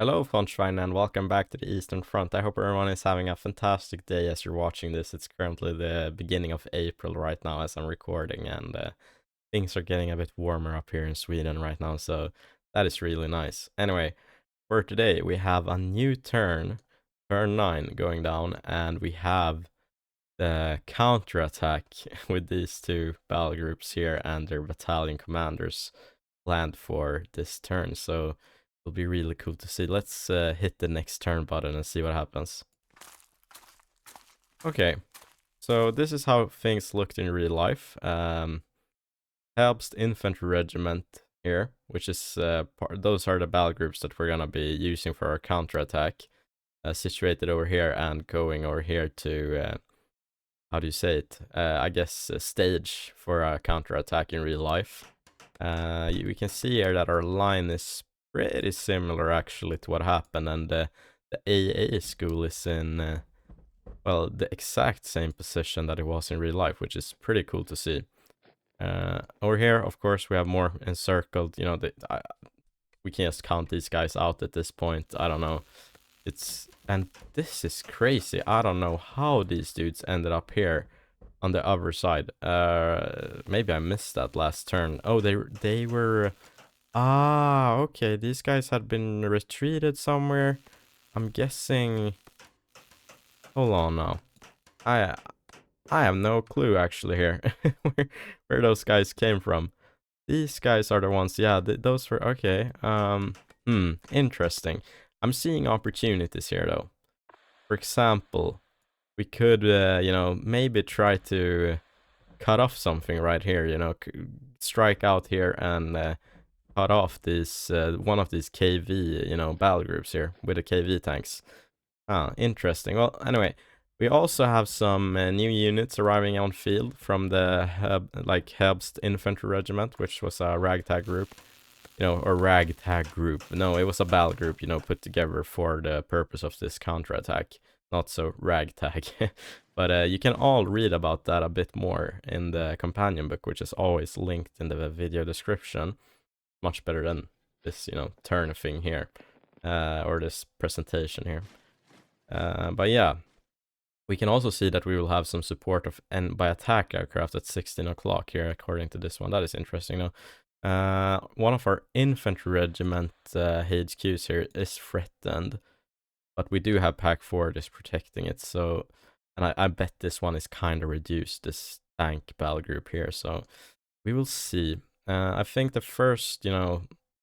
Hello, Frontline, and welcome back to the Eastern Front. I hope everyone is having a fantastic day as you're watching this. It's currently the beginning of April right now as I'm recording, and things are getting a bit warmer up here in Sweden right now, so that is really nice. Anyway, for today, we have a new turn 9 going down, and we have the counterattack with these two battle groups here and their battalion commanders planned for this turn. So it'll be really cool to see. Let's hit the next turn button and see what happens. Okay, so this is how things looked in real life. Herbst Infantry Regiment here, which is those are the battle groups that we're gonna be using for our counterattack, situated over here and going over here to how do you say it? I guess a stage for a counterattack in real life. We can see here that our line is pretty similar actually to what happened, and the AA school is in well, the exact same position that it was in real life, which is pretty cool to see. Over here, of course, we have more encircled. You know, we can just count these guys out at this point. I don't know. And this is crazy. I don't know how these dudes ended up here on the other side. Maybe I missed that last turn. Oh, they were. Ah, okay. These guys had been retreated somewhere. I'm guessing. Hold on now. I I have no clue actually here where those guys came from. These guys are the ones. Yeah, those were okay. Interesting. I'm seeing opportunities here though. For example, we could, maybe try to cut off something right here. Strike out here and cut off this one of these KV, battle groups here with the KV tanks. Ah, interesting. Well, anyway, we also have some new units arriving on field from the Herbst Infantry Regiment, which was a ragtag group. Or ragtag group. No, it was a battle group, put together for the purpose of this counterattack. Not so ragtag. But you can all read about that a bit more in the companion book, which is always linked in the video description. Much better than this, turn thing here. Or this presentation here. But yeah. We can also see that we will have some support of by attack aircraft at 16 o'clock here, according to this one. That is interesting, though. One of our infantry regiment HQs here is threatened, but we do have Pack 4 is protecting it. So, and I bet this one is kind of reduced, this tank battle group here. So we will see. I think the first,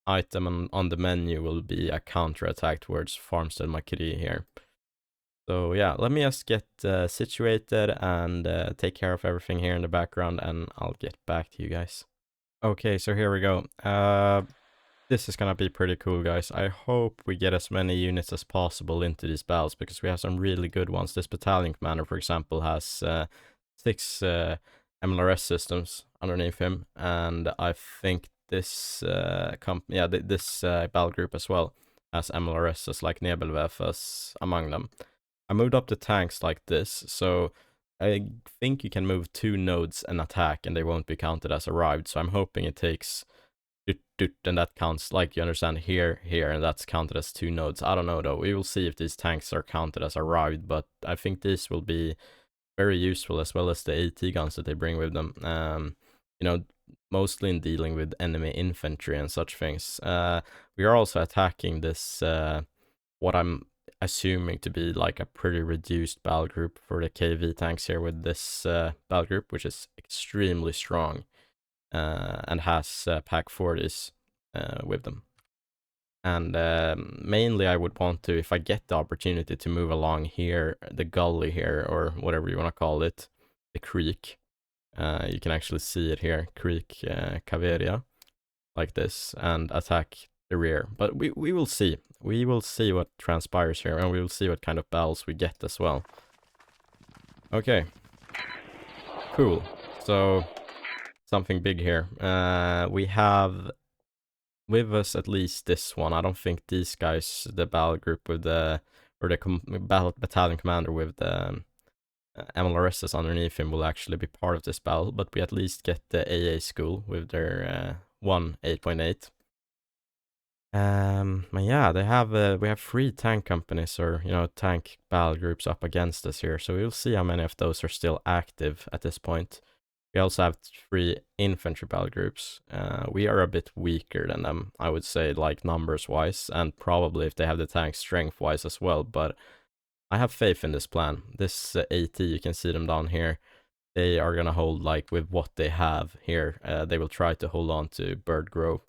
item on the menu will be a counterattack towards Farmstead Mokryy here. So yeah, let me just get situated and take care of everything here in the background, and I'll get back to you guys. Okay, so here we go. This is gonna be pretty cool, guys. I hope we get as many units as possible into these battles, because we have some really good ones. This battalion commander, for example, has 6 MLRS systems underneath him, and I think this this battle group as well has MLRSs like Nebelwerfers among them. I moved up the tanks like this, so I think you can move 2 nodes and attack and they won't be counted as arrived. So I'm hoping it takes and that counts, like, you understand, here, and that's counted as 2 nodes. I don't know though. We will see if these tanks are counted as arrived, but I think this will be very useful, as well as the AT guns that they bring with them. Mostly in dealing with enemy infantry and such things. We are also attacking this what I'm assuming to be like a pretty reduced battle group for the KV tanks here, with this battle group, which is extremely strong and has Pack 40s with them. And mainly I would want to, if I get the opportunity to move along here, the gully here, or whatever you want to call it, the creek. You can actually see it here, Creek Caveria, like this, and attack the rear. But we will see. We will see what transpires here, and we will see what kind of battles we get as well. Okay. Cool. So, something big here. We have with us at least this one. I don't think these guys, the battle group with the, or the battalion commander with the MLRSs underneath him will actually be part of this battle, but we at least get the AA school with their 1 8.8. But yeah, we have 3 tank companies, or tank battle groups up against us here. So we'll see how many of those are still active at this point. We also have 3 infantry battle groups. We are a bit weaker than them, I would say, like numbers wise, and probably if they have the tank strength wise as well. But I have faith in this plan. This AT, you can see them down here. They are gonna hold like with what they have here. They will try to hold on to Bird Grove.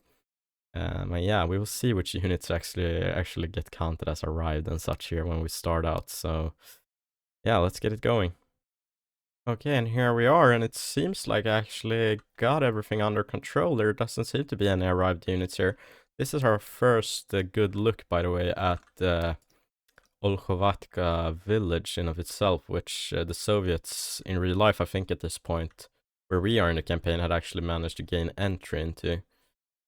And yeah, we will see which units actually get counted as arrived and such here when we start out. So yeah, let's get it going. Okay, and here we are, and it seems like I actually got everything under control. There doesn't seem to be any arrived units here. This is our first good look, by the way, at Olkhovatka village in of itself, which the Soviets in real life, I think at this point, where we are in the campaign, had actually managed to gain entry into.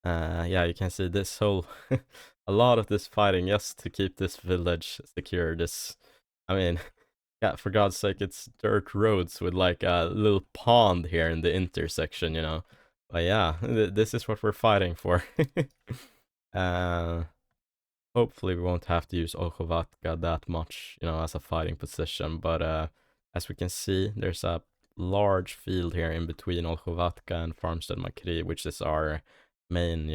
Yeah, you can see this whole, a lot of this fighting just to keep this village secure. I mean, yeah, for God's sake, it's dirt roads with like a little pond here in the intersection, But yeah, this is what we're fighting for. uh, Hopefully we won't have to use Olkhovatka that much, as a fighting position. But as we can see, there's a large field here in between Olkhovatka and Farmstead Mokryy, which is our main,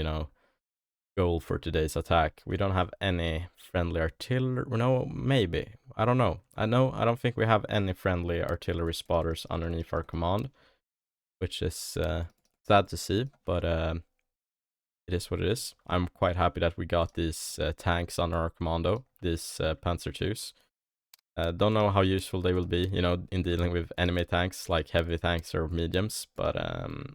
goal for today's attack. We don't have any friendly artillery. No, maybe. I don't know. I don't think we have any friendly artillery spotters underneath our command, which is sad to see, but it is what it is. I'm quite happy that we got these tanks under our commando, these Panzer IIs. Don't know how useful they will be, in dealing with enemy tanks, like heavy tanks or mediums, but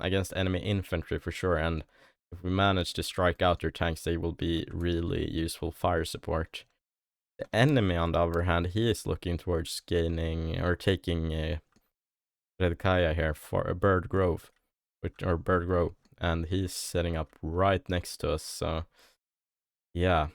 against enemy infantry for sure. And if we manage to strike out their tanks, they will be really useful fire support. The enemy, on the other hand, he is looking towards gaining or taking Redkaya here for a Bird Grove, and he's setting up right next to us. So yeah,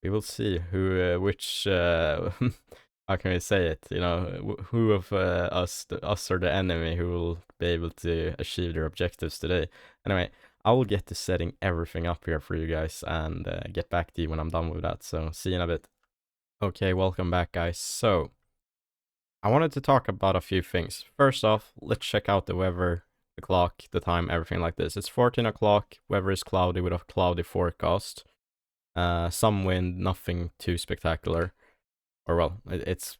we will see which how can we say it? Who of us or the enemy who will be able to achieve their objectives today. Anyway, I will get to setting everything up here for you guys and get back to you when I'm done with that. So see you in a bit. Okay, welcome back, guys. So I wanted to talk about a few things. First off, let's check out the weather, the clock, the time, everything like this. It's 14 o'clock. Weather is cloudy with a cloudy forecast. Some wind, nothing too spectacular. Or well, it's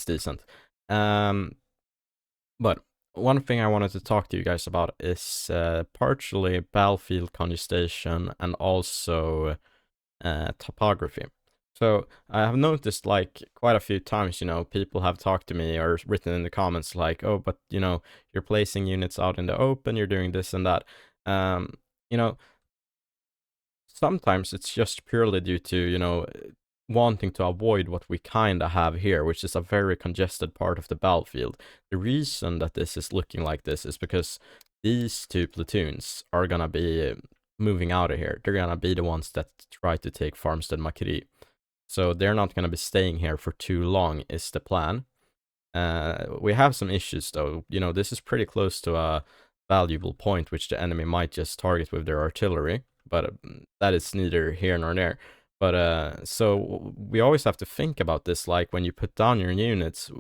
decent. But one thing I wanted to talk to you guys about is partially battlefield congestion and also topography. So I have noticed like quite a few times, people have talked to me or written in the comments like, oh, but you're placing units out in the open, you're doing this and that. Sometimes it's just purely due to, wanting to avoid what we kind of have here, which is a very congested part of the battlefield. The reason that this is looking like this is because these 2 platoons are gonna be moving out of here. They're gonna be the ones that try to take Farmstead Mokryy. So they're not gonna be staying here for too long, is the plan. We have some issues though. This is pretty close to a valuable point which the enemy might just target with their artillery, but that is neither here nor there. But so we always have to think about this, like when you put down your units,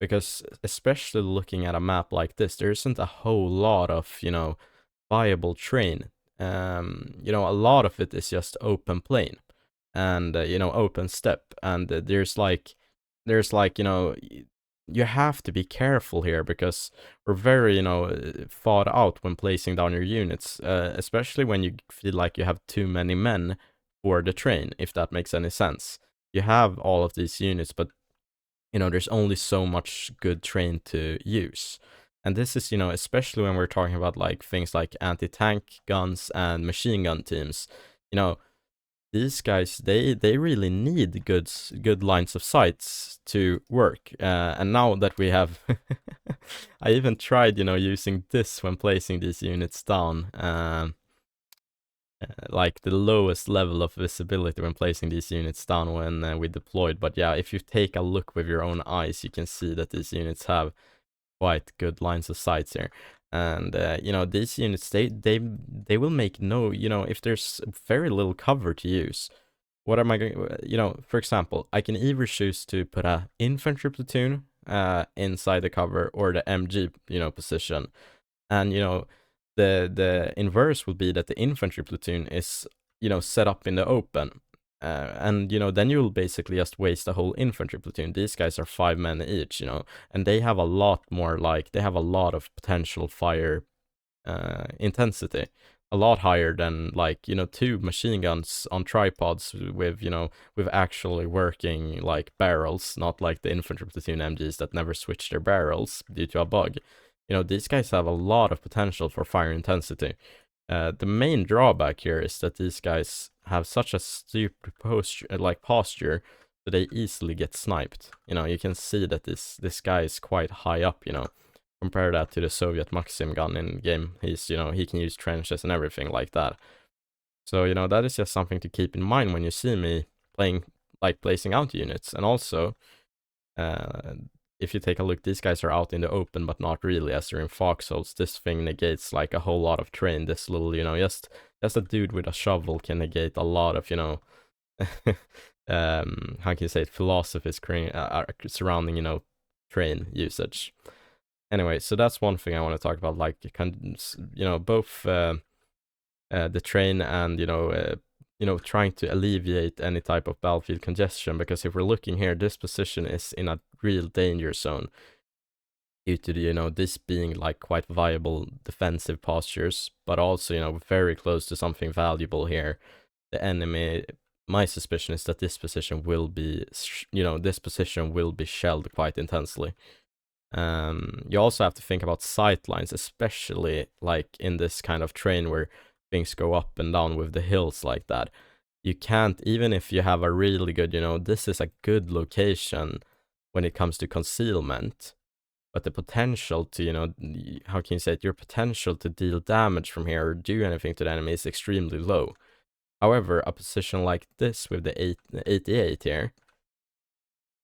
because especially looking at a map like this, there isn't a whole lot of, viable terrain. A lot of it is just open plain and, open steppe. And there's like, you have to be careful here because we're very, thought out when placing down your units, especially when you feel like you have too many men for the train, if that makes any sense. You have all of these units, but there's only so much good train to use. And this is, especially when we're talking about like things like anti-tank guns and machine gun teams. These guys, they really need good lines of sights to work. And now that we have, I even tried, using this when placing these units down. Like the lowest level of visibility when placing these units down when we deployed. But yeah, if you take a look with your own eyes, you can see that these units have quite good lines of sights here. And you know, these units, they will make no, you know, if there's very little cover to use, what am I going, you know, for example, I can either choose to put a infantry platoon inside the cover, or the MG, you know, position. And you know, the inverse would be that the infantry platoon is, you know, set up in the open. And you know, then you'll basically just waste the whole infantry platoon. These guys are 5 men each, you know, and they have a lot more, like, they have a lot of potential fire intensity, a lot higher than, like, you know, 2 machine guns on tripods with, you know, with actually working like barrels, not like the infantry platoon MGs that never switch their barrels due to a bug. You know, these guys have a lot of potential for fire intensity. The main drawback here is that these guys have such a stupid posture that they easily get sniped. You know, you can see that this guy is quite high up, you know. Compare that to the Soviet Maxim gun in game. He's, you know, he can use trenches and everything like that. So, you know, that is just something to keep in mind when you see me playing, like, placing out units. And also, if you take a look, these guys are out in the open, but not really, as they're in foxholes. This thing negates like a whole lot of terrain. This little, you know, just a dude with a shovel can negate a lot of, you know, how can you say it, philosophies surrounding, you know, terrain usage. Anyway, so that's one thing I want to talk about, like, you know, both the terrain and, you know, trying to alleviate any type of battlefield congestion. Because if we're looking here, this position is in a real danger zone due to, you know, this being like quite viable defensive postures, but also, you know, very close to something valuable here. The enemy, my suspicion is that this position will be, you know, this position will be shelled quite intensely. You also have to think about sight lines, especially like in this kind of terrain where things go up and down with the hills like that. You can't, even if you have a really good, you know, this is a good location when it comes to concealment, but the potential to, you know, how can you say it, your potential to deal damage from here or do anything to the enemy is extremely low. However, a position like this with the 88 here,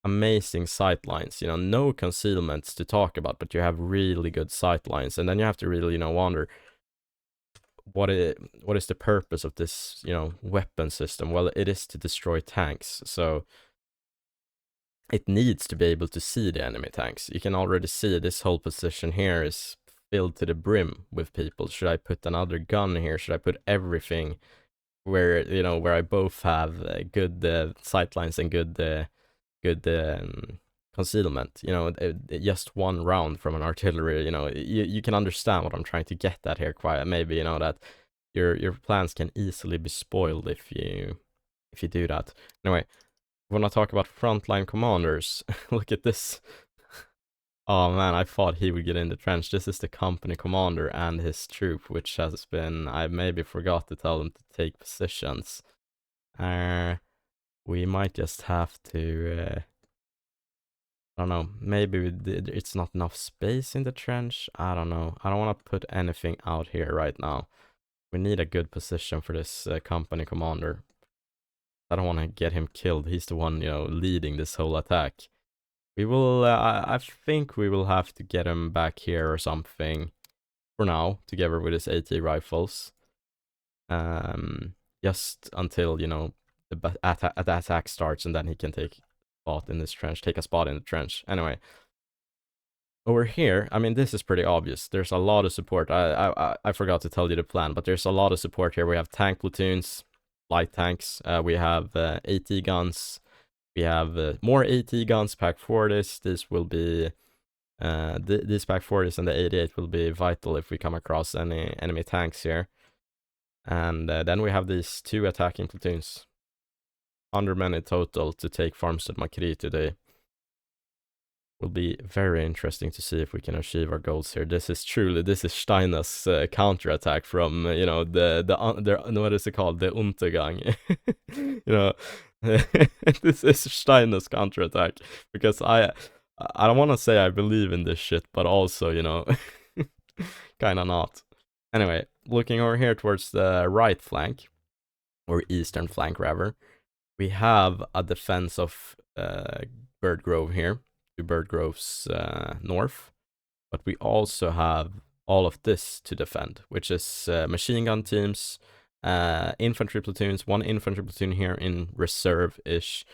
amazing sight lines, you know, no concealments to talk about, but you have really good sight lines. And then you have to really, you know, wonder, what is the purpose of this, you know, weapon system? Well, it is to destroy tanks, so it needs to be able to see the enemy tanks. You can already see this whole position here is filled to the brim with people. Should I put another gun here? Should I put everything where, you know, where I both have good sight lines and good concealment? You know, just one round from an artillery, you know, you can understand what I'm trying to get at here. Quite maybe, you know, that your plans can easily be spoiled if you do that. Anyway, when I talk about frontline commanders, look at this. Oh man, I thought he would get in the trench. This is the company commander and his troop, which has been, I maybe forgot to tell them to take positions. We might just have to, I don't know, maybe it's not enough space in the trench. I don't know. I don't want to put anything out here right now. We need a good position for this company commander. I don't want to get him killed. He's the one, you know, leading this whole attack. We will, I think we will have to get him back here or something for now, together with his AT rifles. Just until, you know, the attack starts, and then he can take a spot in the trench. Anyway, over here, I mean, this is pretty obvious. There's a lot of support. I forgot to tell you the plan, but there's a lot of support here. We have tank platoons, light tanks. We have AT guns. We have more AT guns, Pack 40s. This will be these Pack 40s and the 88 will be vital if we come across any enemy tanks here. And then we have these 2 attacking platoons, 100 men in total, to take Farmstead Mokryy today. Will be very interesting to see if we can achieve our goals here. This is Steiner's counterattack from, you know, the what is it called, the Untergang. You know, this is Steiner's counterattack, because I don't want to say I believe in this shit, but also, you know, kind of not. Anyway, looking over here towards the right flank, or eastern flank rather, we have a defense of Bird Grove here, to Bird Grove's north, but we also have all of this to defend, which is machine gun teams, infantry platoons, one infantry platoon here in reserve-ish,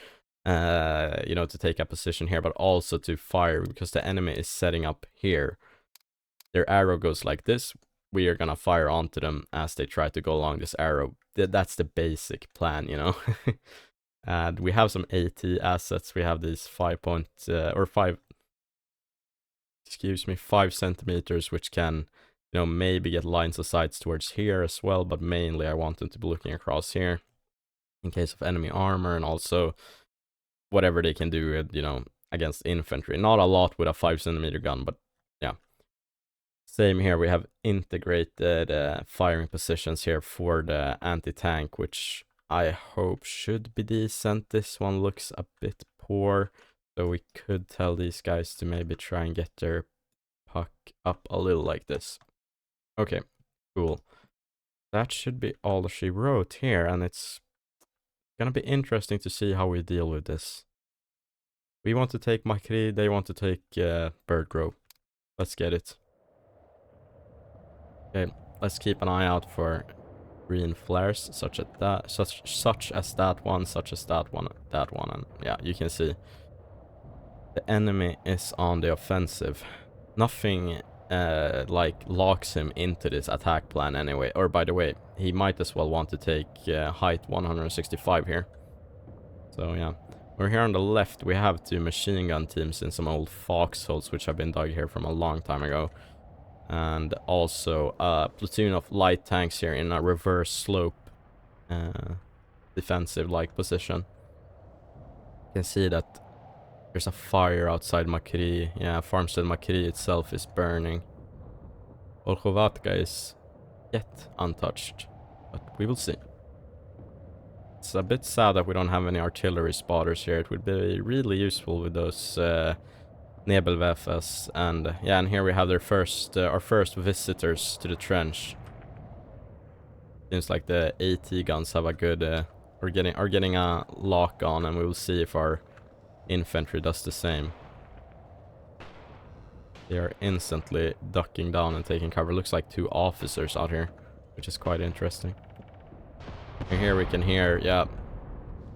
you know, to take a position here, but also to fire because the enemy is setting up here. Their arrow goes like this. We are gonna fire onto them as they try to go along this arrow. That's the basic plan, you know. And we have some AT assets. We have these 5 centimeters, which can, you know, maybe get lines of sights towards here as well, but mainly I want them to be looking across here in case of enemy armor, and also whatever they can do, you know, against infantry. Not a lot with a 5 centimeter gun, but yeah. Same here, we have integrated firing positions here for the anti-tank, which I hope should be decent. This one looks a bit poor, so we could tell these guys to maybe try and get their puck up a little like this. Okay, cool. That should be all she wrote here, and it's gonna be interesting to see how we deal with this. We want to take Mokryy, they want to take Bird Grove. Let's get it. Okay, let's keep an eye out for green flares, such as that one, and yeah, you can see the enemy is on the offensive. Nothing like locks him into this attack plan anyway. Or by the way, he might as well want to take height 165 here. So yeah, we're here on the left. We have two machine gun teams in some old foxholes which have been dug here from a long time ago. And also a platoon of light tanks here in a reverse slope defensive like position. You can see that there's a fire outside Mokryy. Yeah, Farmstead Mokryy itself is burning. Olchovatka is yet untouched, but we will see. It's a bit sad that we don't have any artillery spotters here. It would be really useful with those Nebelwerfers, and yeah, and here we have their first, our first visitors to the trench. Seems like the AT guns have a good, are getting a lock on, and we will see if our infantry does the same. They are instantly ducking down and taking cover. Looks like two officers out here, which is quite interesting. And here we can hear, yeah,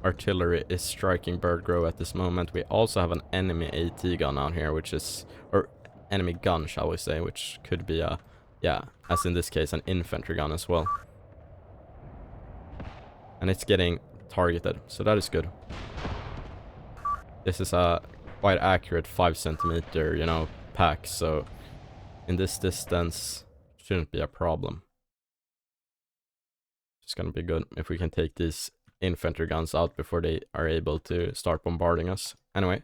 artillery is striking Bird Grove at this moment. We also have an enemy AT gun out here, which is, or enemy gun, shall we say, which could be a, yeah, as in this case, an infantry gun as well. And it's getting targeted, so that is good. This is a quite accurate 5 centimeter, you know, pack, so in this distance shouldn't be a problem. It's gonna be good if we can take these infantry guns out before they are able to start bombarding us. Anyway,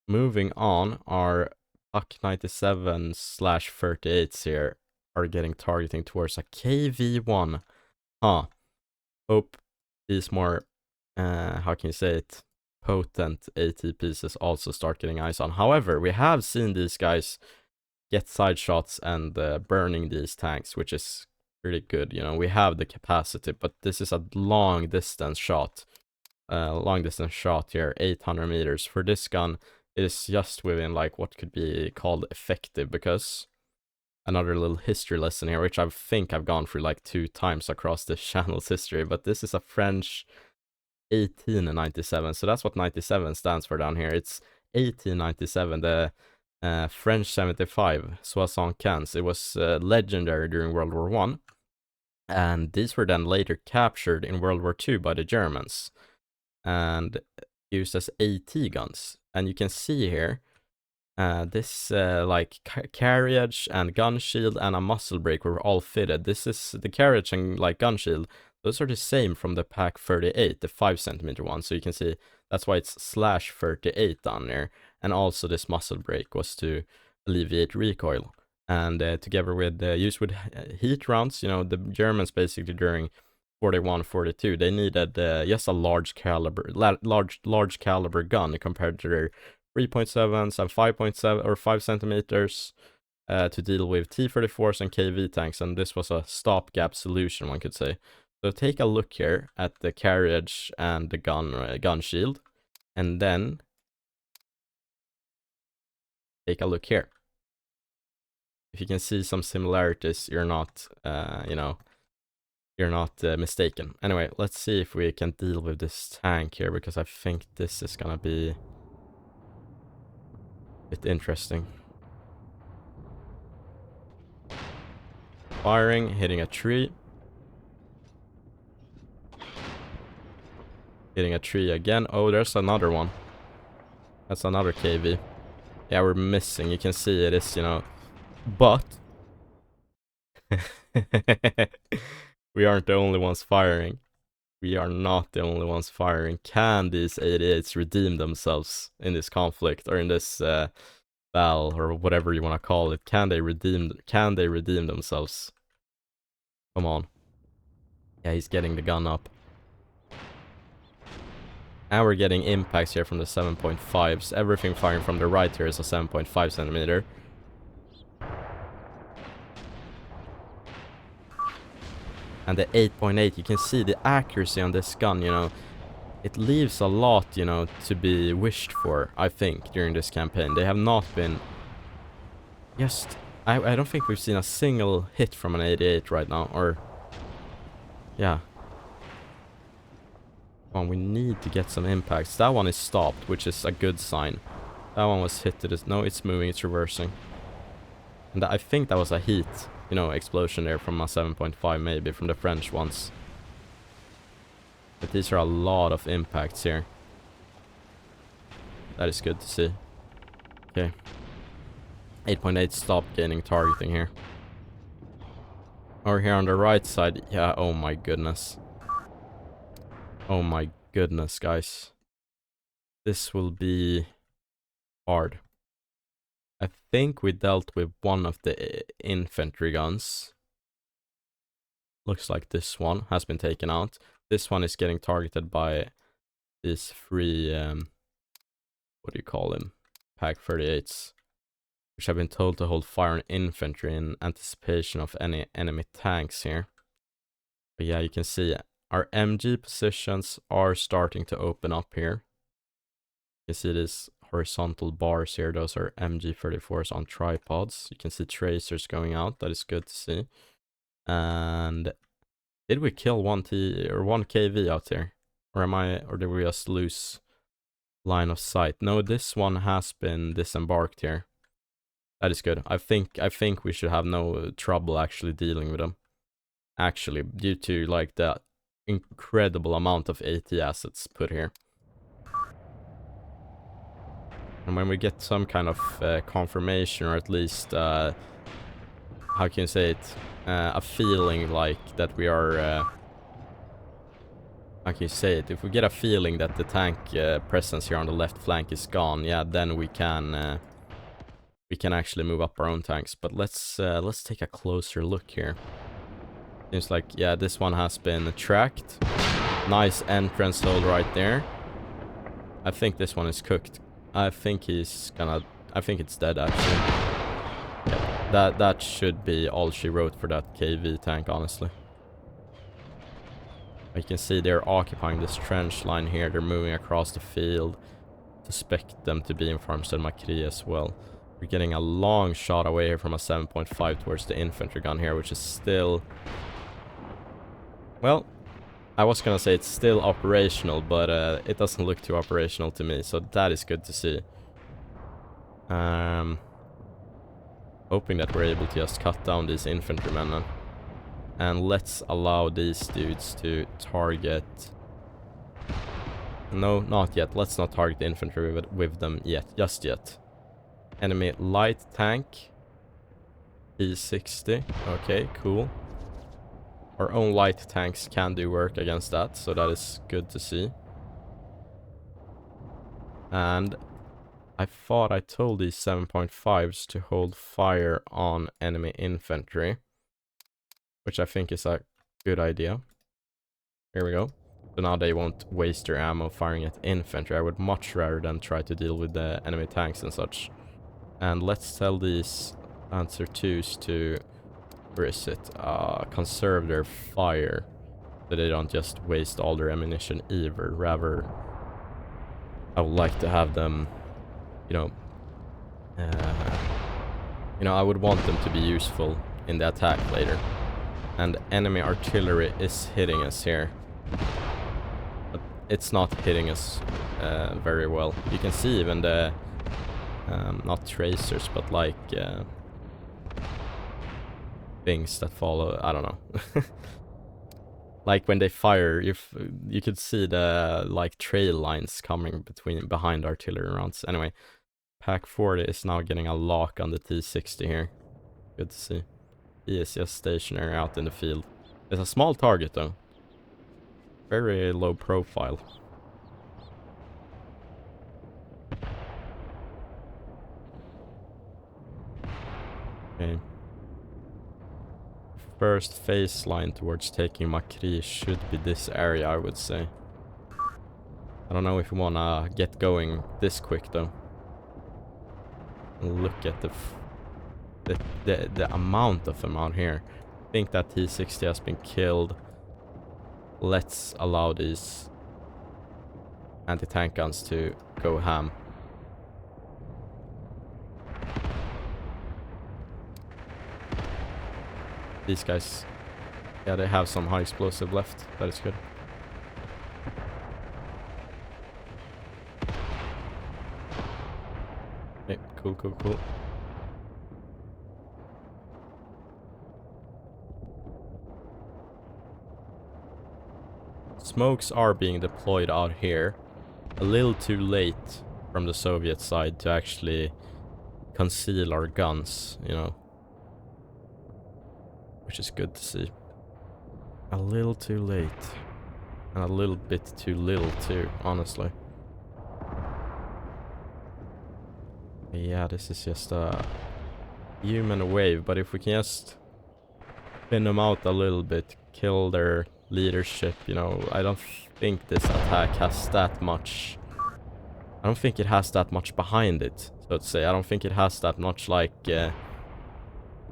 moving on, our Puck 97/38s here are getting targeting towards a KV-1. Hope these more, how can you say it, potent AT pieces also start getting eyes on. However, we have seen these guys get side shots and burning these tanks, which is pretty good. You know, we have the capacity, but this is a long distance shot. Here, 800 meters. For this gun, it is just within like what could be called effective, because another little history lesson here, which I think I've gone through like 2 times across this channel's history, but this is a French 1897, so that's what 97 stands for down here. It's 1897, the French 75, 75. It was legendary during World War I, and these were then later captured in World War II by the Germans and used as AT guns. And you can see here this like carriage and gun shield and a muzzle brake were all fitted. This is the carriage and like gun shield. Those are the same from the Pack 38, the 5 centimeter one. So you can see that's why it's /38 down there. And also this muzzle brake was to alleviate recoil. And together with used with heat rounds, you know, the Germans basically during 41, 42, they needed just a large caliber gun compared to their 3.7s and 5.7 or 5 centimeters to deal with T-34s and KV tanks. And this was a stopgap solution, one could say. So take a look here at the carriage and the gun shield, and then take a look here. If you can see some similarities, you're not, you know, you're not mistaken. Anyway, let's see if we can deal with this tank here, because I think this is gonna be a bit interesting. Firing, hitting a tree. Hitting a tree again. Oh, there's another one. That's another KV. Yeah, we're missing. You can see it is, you know, but we aren't the only ones firing. We are not the only ones firing. Can these 88s redeem themselves in this conflict, or in this battle, or whatever you want to call it? Can they redeem themselves? Come on. Yeah, he's getting the gun up. And we're getting impacts here from the 7.5s. Everything firing from the right here is a 7.5 centimeter. And the 8.8, you can see the accuracy on this gun, you know. It leaves a lot, you know, to be wished for, I think, during this campaign. They have not been... Just... I don't think we've seen a single hit from an 88 right now, or... Yeah. Come on, we need to get some impacts. That one is stopped, which is a good sign. That one was hit to this... No, it's moving, it's reversing. And I think that was a heat, you know, explosion there from a 7.5, maybe, from the French ones. But these are a lot of impacts here. That is good to see. Okay. 8.8 stopped gaining targeting here. Over here on the right side, yeah, oh my goodness. Oh my goodness, guys. This will be hard. I think we dealt with one of the infantry guns. Looks like this one has been taken out. This one is getting targeted by these three, what do you call them? Pack 38s. Which have been told to hold fire on infantry in anticipation of any enemy tanks here. But yeah, you can see our MG positions are starting to open up here. You can see these horizontal bars here. Those are MG34s on tripods. You can see tracers going out. That is good to see. And did we kill one KV out there? Or did we just lose line of sight? No, this one has been disembarked here. That is good. I think we should have no trouble actually dealing with them. Actually, due to like the incredible amount of AT assets put here. And when we get some kind of confirmation, or at least, how can you say it? A feeling like that we are, how can you say it? If we get a feeling that the tank presence here on the left flank is gone, yeah, then we can actually move up our own tanks. But let's take a closer look here. Seems like, yeah, this one has been tracked. Nice entrance hole right there. I think this one is cooked. I think it's dead actually. Yeah, that should be all she wrote for that KV tank, honestly. You can see they're occupying this trench line here. They're moving across the field. Suspect them to be in Farmstead Mokryy as well. We're getting a long shot away here from a 7.5 towards the infantry gun here, which is still... Well, I was gonna say it's still operational, but it doesn't look too operational to me, so that is good to see. Hoping that we're able to just cut down these infantrymen then. And let's allow these dudes to target... No, not yet. Let's not target the infantry with them yet, just yet. Enemy light tank. P60. Okay, cool. Our own light tanks can do work against that, so that is good to see. And I thought I told these 7.5s to hold fire on enemy infantry, which I think is a good idea. Here we go. So now they won't waste their ammo firing at infantry. I would much rather than try to deal with the enemy tanks and such. And let's tell these Answer 2s to... Where is it? Conserve their fire, so they don't just waste all their ammunition either. Rather, I would like to have them, you know, You know, I would want them to be useful in the attack later. And enemy artillery is hitting us here. But it's not hitting us very well. You can see even the, not tracers, but like things that follow, I don't know. Like when they fire, you could see the like trail lines coming behind artillery rounds. Anyway, Pack 40 is now getting a lock on the T60 here. Good to see. He is just stationary out in the field. It's a small target though. Very low profile. Okay. First phase line towards taking Mokryy should be this area, I would say. I don't know if we wanna get going this quick though. Look at the amount of them out here. I think that T60 has been killed. Let's allow these anti-tank guns to go ham. These guys, yeah, they have some high explosive left. That is good. Okay, cool. Smokes are being deployed out here. A little too late from the Soviet side to actually conceal our guns, you know. Which is good to see. A little too late. And a little bit too little too, honestly. Yeah, this is just a human wave, but if we can just thin them out a little bit, kill their leadership, you know, I don't think this attack has that much. I don't think it has that much behind it, so to say. I don't think it has that much, like,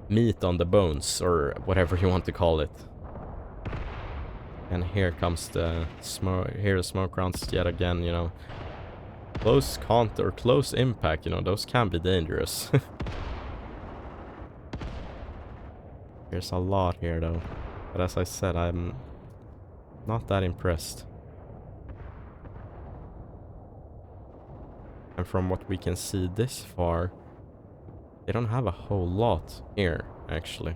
meat on the bones, or whatever you want to call it. And here comes the smoke, here the smoke rounds yet again, you know. Close contact, or close impact, you know, those can be dangerous. There's a lot here, though. But as I said, I'm not that impressed. And from what we can see this far, they don't have a whole lot here, actually.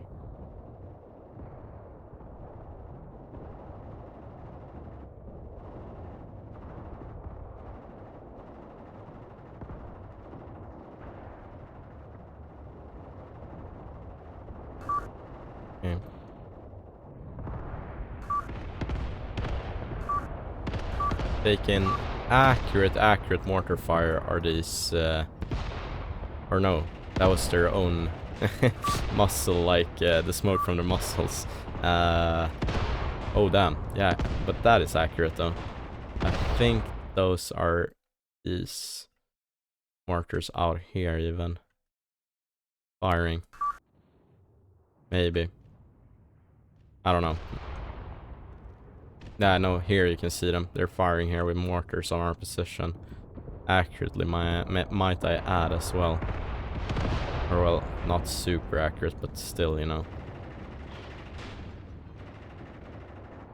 Okay. Taking accurate mortar fire are these, or no, that was their own muscle, like the smoke from their muscles. Oh damn, yeah, but that is accurate though. I think those are these mortars out here even firing. Maybe. I don't know. Yeah, no, here you can see them. They're firing here with mortars on our position. Accurately, might I add as well. Or well, not super accurate, but still, you know.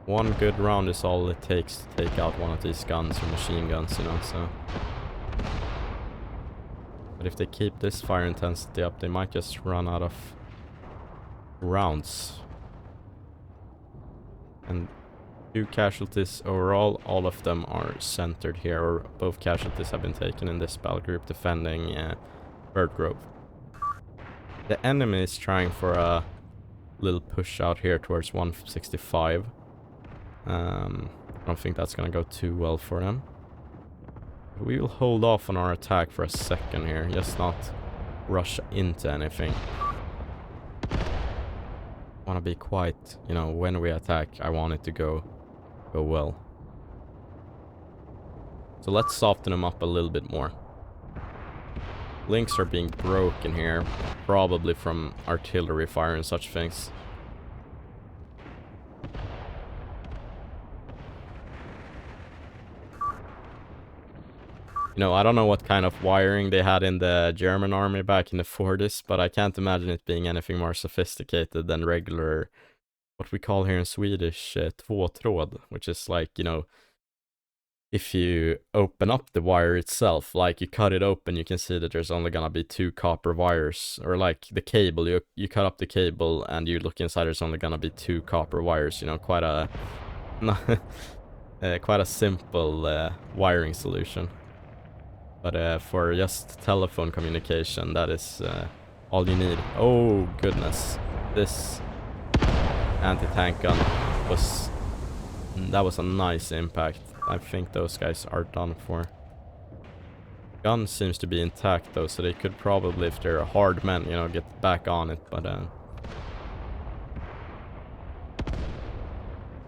One good round is all it takes to take out one of these guns or machine guns, you know, so. But if they keep this fire intensity up, they might just run out of rounds. And 2 casualties overall, all of them are centered here, or both casualties have been taken in this battle group defending Bird Grove. The enemy is trying for a little push out here towards 165. I don't think that's gonna go too well for them. We will hold off on our attack for a second here, just not rush into anything. Want to be quite, you know, when we attack, I want it to go well. So let's soften them up a little bit more. Links are being broken here, probably from artillery fire and such things. You know, I don't know what kind of wiring they had in the German army back in the 40s, but I can't imagine it being anything more sophisticated than regular, what we call here in Swedish, tvåtråd, which is like, you know, if you open up the wire itself, like you cut it open, you can see that there's only gonna be 2 copper wires, or like the cable, you cut up the cable and you look inside, there's only gonna be 2 copper wires, you know, quite a, quite a simple wiring solution. But for just telephone communication, that is all you need. Oh goodness, this anti-tank gun that was a nice impact. I think those guys are done for. Gun seems to be intact though, so they could probably, if they're hard men, you know, get back on it, but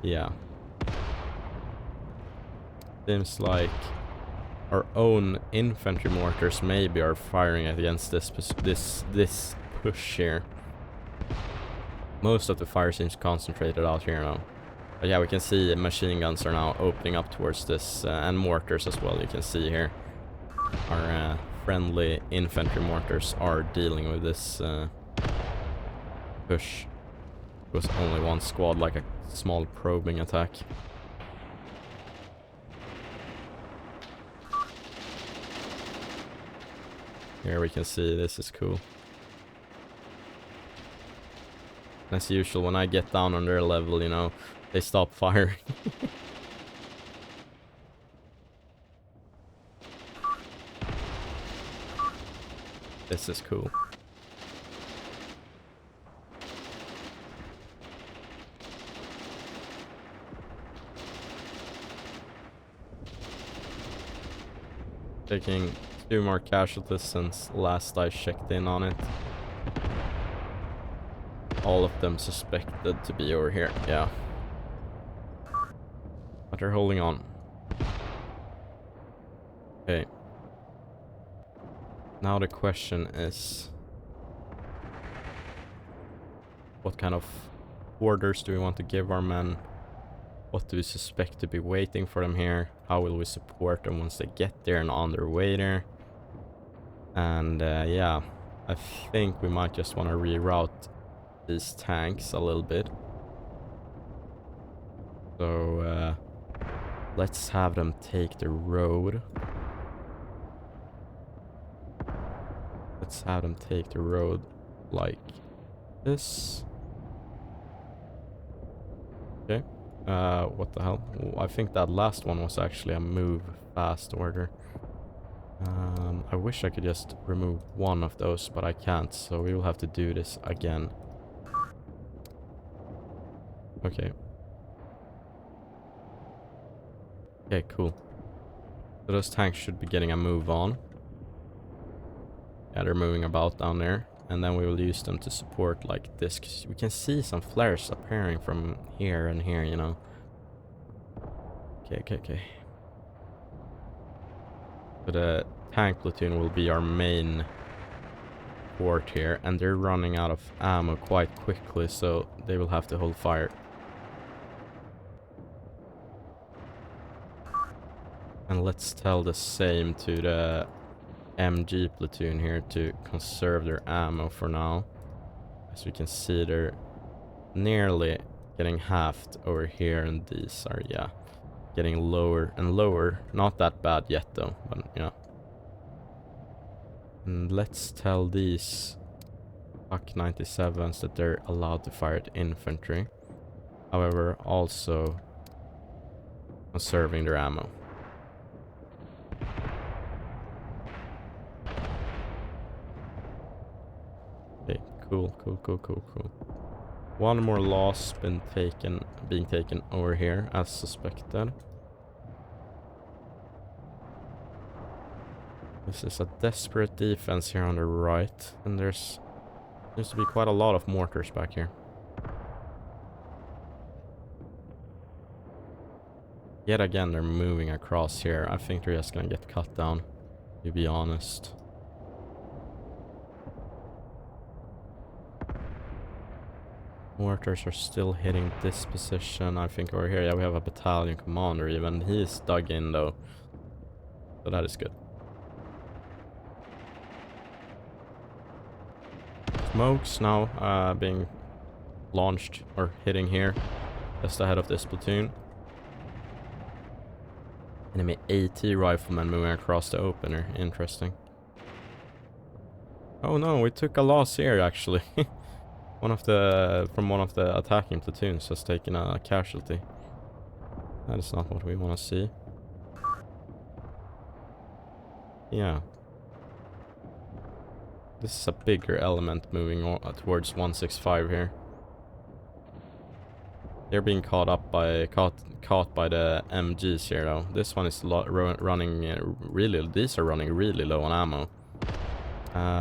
yeah. Seems like our own infantry mortars maybe are firing against this push here. Most of the fire seems concentrated out here now. But yeah, we can see machine guns are now opening up towards this, and mortars as well, you can see here. Our friendly infantry mortars are dealing with this push. It was only one squad, like a small probing attack. Here we can see, this is cool. As usual, when I get down on their level, you know, they stop firing. This is cool. Taking 2 more casualties since last I checked in on it. All of them suspected to be over here, yeah. But they're holding on. Okay. Now the question is, what kind of orders do we want to give our men? What do we suspect to be waiting for them here? How will we support them once they get there and on their way there? And yeah, I think we might just want to reroute these tanks a little bit. So let's have them take the road. Let's have them take the road like this. Okay. What the hell? I think that last one was actually a move fast order. I wish I could just remove one of those, but I can't, so we will have to do this again. Okay. Okay, cool. So those tanks should be getting a move on. Yeah, they're moving about down there. And then we will use them to support like this. 'Cause we can see some flares appearing from here and here, you know. Okay. So the tank platoon will be our main fort here. And they're running out of ammo quite quickly, so they will have to hold fire. And let's tell the same to the MG platoon here to conserve their ammo for now. As we can see, they're nearly getting halved over here, and these are, yeah, getting lower and lower. Not that bad yet though, but yeah. And let's tell these Pak 97s that they're allowed to fire at infantry. However, also conserving their ammo. Cool. One more loss being taken over here as suspected. This is a desperate defense here on the right, and there's seems to be quite a lot of mortars back here. Yet again, they're moving across here. I think they're just gonna get cut down, to be honest. Mortars are still hitting this position. I think over here, yeah, we have a battalion commander even. He is dug in though. So that is good. smokes now being launched or hitting here just ahead of this platoon. Enemy AT riflemen moving across the opener. Interesting. Oh no, we took a loss here actually. One of the attacking platoons has taken a casualty. That is not what we want to see. Yeah. This is a bigger element moving towards 165 here. They're being caught by the MGs here though. This one is running really. These are running really low on ammo.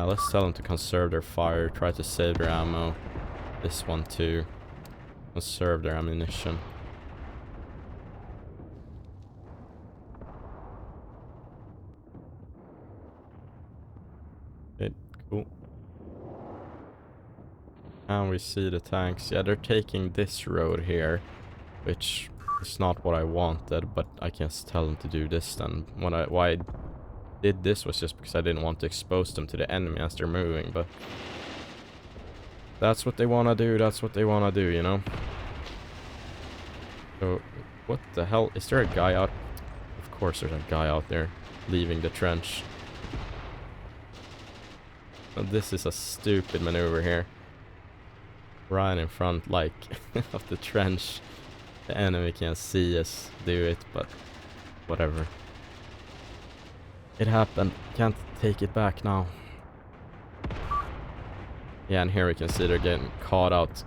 Let's tell them to conserve their fire, try to save their ammo. This one too. Conserve their ammunition. Okay, cool. And we see the tanks. Yeah, they're taking this road here, which is not what I wanted, but I can tell them to do this then. Why I did this was just because I didn't want to expose them to the enemy as they're moving, but that's what they want to do, that's what they want to do, you know? So, what the hell? Is there a guy out? Of course there's a guy out there leaving the trench. Oh, this is a stupid maneuver here. Right in front, like, of the trench. The enemy can't see us do it, but whatever. It happened. Can't take it back now. Yeah, and here we can see they're getting caught out.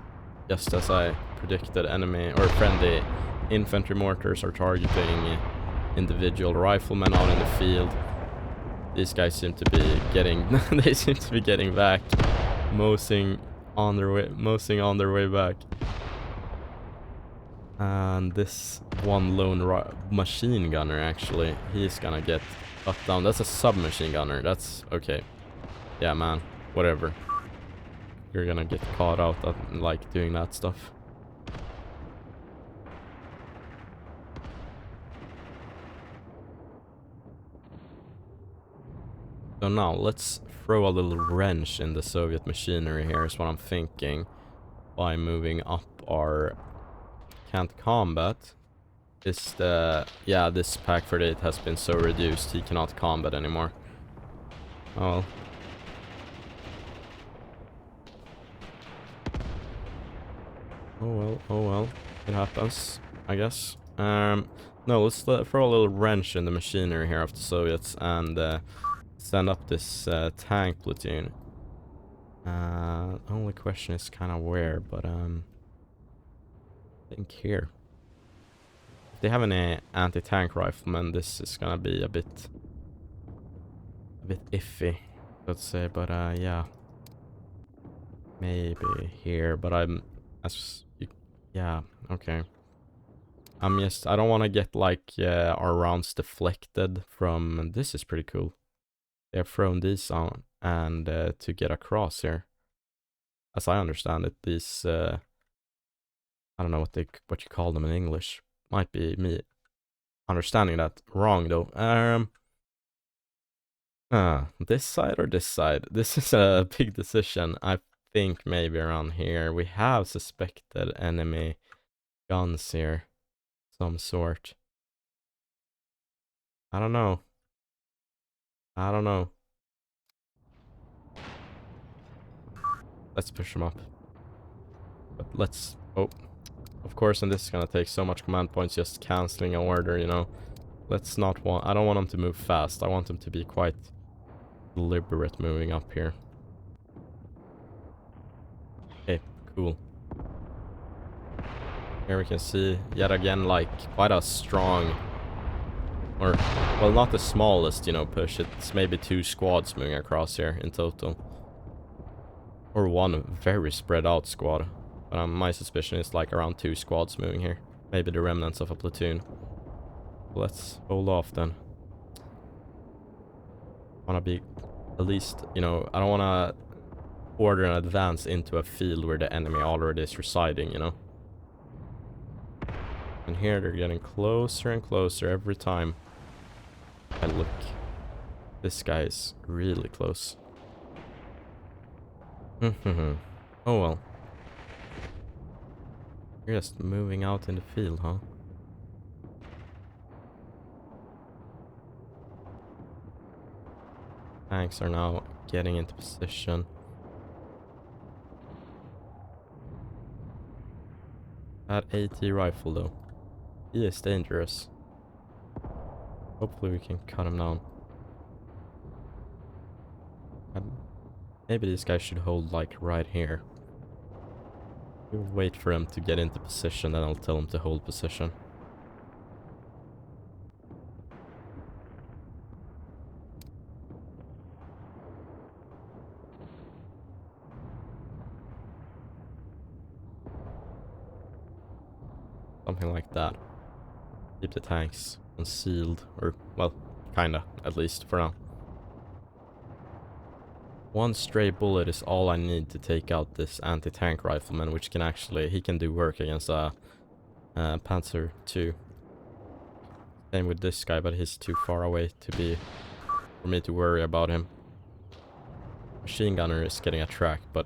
Just as I predicted, enemy or friendly infantry mortars are targeting individual riflemen out in the field. These guys seem to be getting they seem to be getting back. Mosing on their way back. And this one lone machine gunner, actually, he's gonna get cut down. That's a submachine gunner. That's okay. Yeah, man. Whatever. You're gonna get caught out at, like, doing that stuff. So now, let's throw a little wrench in the Soviet machinery here, is what I'm thinking. By moving up our can't combat. This pack 38 has been so reduced, he cannot combat anymore. Oh well. Oh well. It happens, I guess. No, let's throw a little wrench in the machinery here of the Soviets and send up this tank platoon. Only question is kind of where, but I think here. If they have any anti-tank riflemen, this is gonna be a bit iffy, let's say. But yeah, maybe here. But yeah, okay. I don't want to get like our rounds deflected from. This is pretty cool. They have thrown these on and to get across here. As I understand it, these I don't know what you call them in English. Might be me understanding that wrong though. This side or this side? This is a big decision. I think maybe around here. We have suspected enemy guns here. Some sort. I don't know. Let's push them up. But let's... Oh. Of course, and this is gonna take so much command points just cancelling an order, you know. Let's not I don't want them to move fast. I want them to be quite deliberate moving up here. Okay, cool. Here we can see, yet again, like, quite a strong... Or, well, not the smallest, you know, push. It's maybe 2 squads moving across here in total. Or one very spread out squad. But my suspicion is like around 2 squads moving here. Maybe the remnants of a platoon. Let's hold off then. Wanna be at least, you know, I don't wanna order an advance into a field where the enemy already is residing, you know. And here they're getting closer and closer every time I look. This guy is really close. Oh well. You're just moving out in the field, huh? Tanks are now getting into position. That AT rifle though. He is dangerous. Hopefully we can cut him down. Maybe this guy should hold like right here. We'll wait for him to get into position, then I'll tell him to hold position. Something like that. Keep the tanks concealed, or, well, kinda, at least, for now. One stray bullet is all I need to take out this anti-tank rifleman, which can actually, he can do work against a Panzer II. Same with this guy, but he's too far away for me to worry about him. Machine gunner is getting attacked, but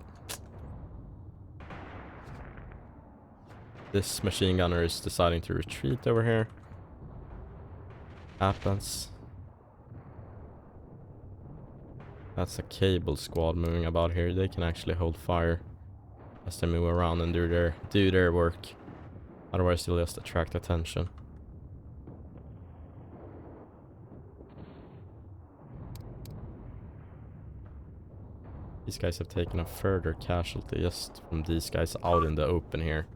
this machine gunner is deciding to retreat over here. Happens. That's a cable squad moving about here. They can actually hold fire as they move around and do their work. Otherwise they'll just attract attention. These guys have taken a further casualty just from these guys out in the open here.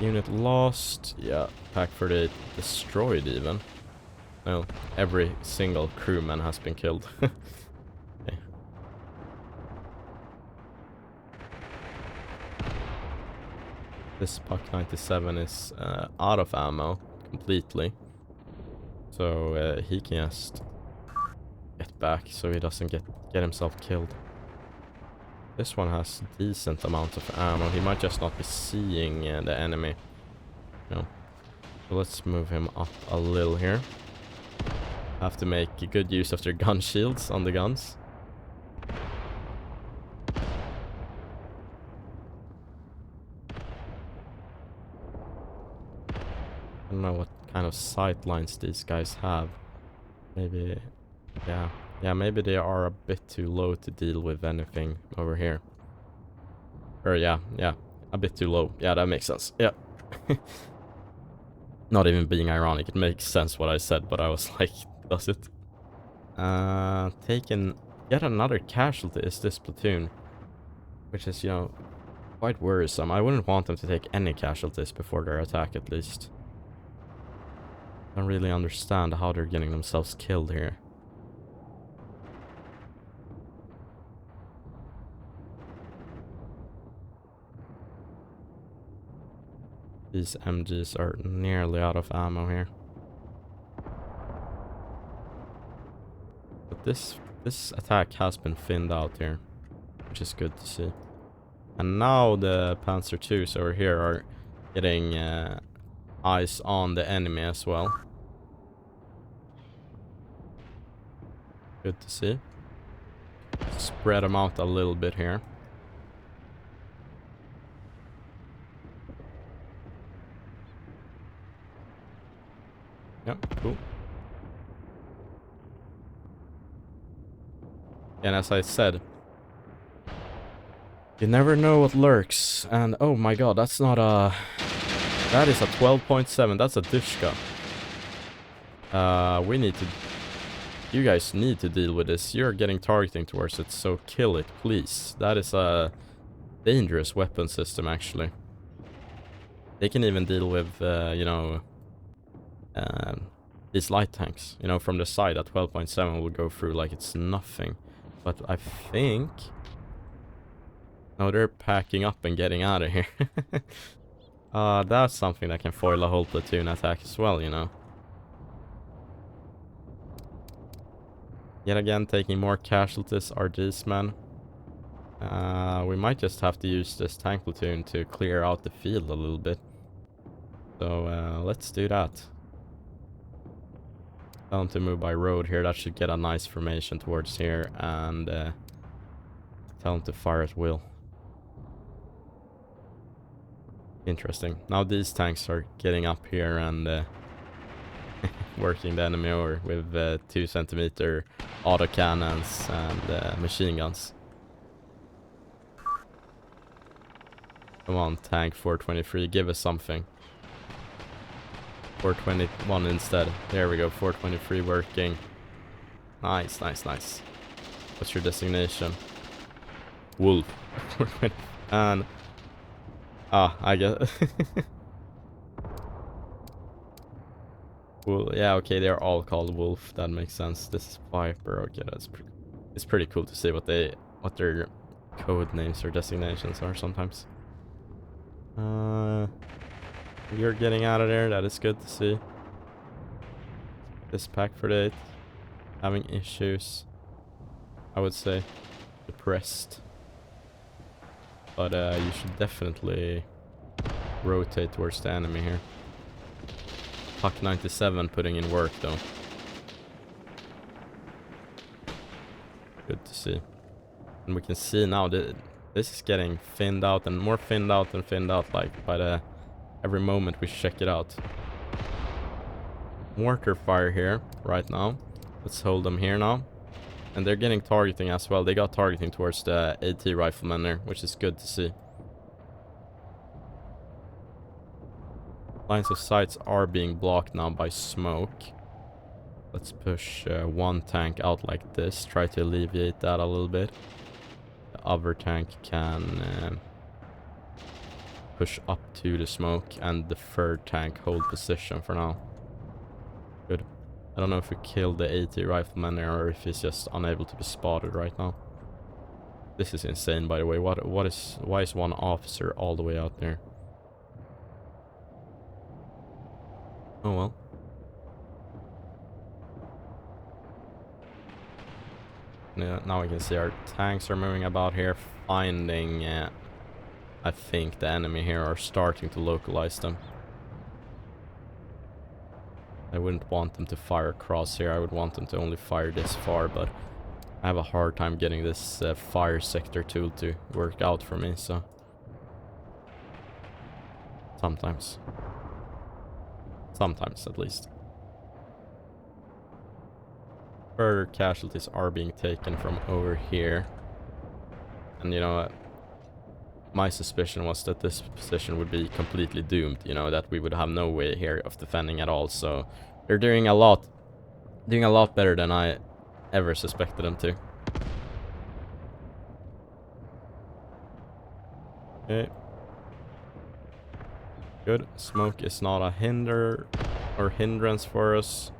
Unit lost. Yeah, Pack 38 destroyed even. No, every single crewman has been killed. Okay. This Puck 97 is out of ammo completely. So he can just get back so he doesn't get himself killed. This one has decent amount of ammo. He might just not be seeing the enemy. No. So let's move him up a little here. Have to make good use of their gun shields on the guns. I don't know what kind of sight lines these guys have. Maybe, yeah. Yeah, maybe they are a bit too low to deal with anything over here. Or yeah, a bit too low. Yeah, that makes sense. Yeah. Not even being ironic, it makes sense what I said, but I was like, does it? Taking yet another casualty is this platoon. Which is, you know, quite worrisome. I wouldn't want them to take any casualties before their attack, at least. I don't really understand how they're getting themselves killed here. These MGs are nearly out of ammo here. But this attack has been thinned out here, which is good to see. And now the Panzer IIs over here are getting eyes on the enemy as well. Good to see. Spread them out a little bit here. Yep, cool. And as I said, you never know what lurks. And oh my god, that's not a... That is a 12.7. That's a Dushka. We need to... You guys need to deal with this. You're getting targeting towards it, so kill it, please. That is a dangerous weapon system, actually. They can even deal with, you know... these light tanks. You know, from the side, at 12.7 will go through like it's nothing. But I think... No, they're packing up and getting out of here. That's something that can foil a whole platoon attack as well, you know. Yet again, taking more casualties are these men. We might just have to use this tank platoon to clear out the field a little bit. So, let's do that. Tell them to move by road here. That should get a nice formation towards here. And Tell him to fire at will. Interesting. Now these tanks are getting up here and working the enemy over with 2 centimeter autocannons and machine guns. Come on, tank 423, give us something. 421 instead. There we go, 423 working. Nice, nice, nice. What's your designation? Wolf. And I guess. Well, yeah, okay, they're all called Wolf. That makes sense. This is Viper. Okay, it's pretty cool to see what their code names or designations are sometimes. You're getting out of there. That is good to see. This pack for date having issues, I would say. Depressed. But you should definitely rotate towards the enemy here. Puck 97 putting in work though. Good to see. And we can see now that this is getting thinned out and more thinned out and thinned out, like by the every moment we check it out. Mortar fire here right now. Let's hold them here now. And they're getting targeting as well. They got targeting towards the AT riflemen there, which is good to see. Lines of sights are being blocked now by smoke. Let's push one tank out like this. Try to alleviate that a little bit. The other tank can push up to the smoke, and the third tank hold position for now. Good. I don't know if we killed the AT rifleman there or if he's just unable to be spotted right now. This is insane, by the way. Why is one officer all the way out there? Oh well. Yeah, now we can see our tanks are moving about here, finding, I think the enemy here are starting to localize them. I wouldn't want them to fire across here. I would want them to only fire this far, but I have a hard time getting this fire sector tool to work out for me, so sometimes at least. Further casualties are being taken from over here, and you know, my suspicion was that this position would be completely doomed, you know, that we would have no way here of defending at all, so they're doing a lot better than I ever suspected them to. Okay. Good. Smoke is not a hindrance for us.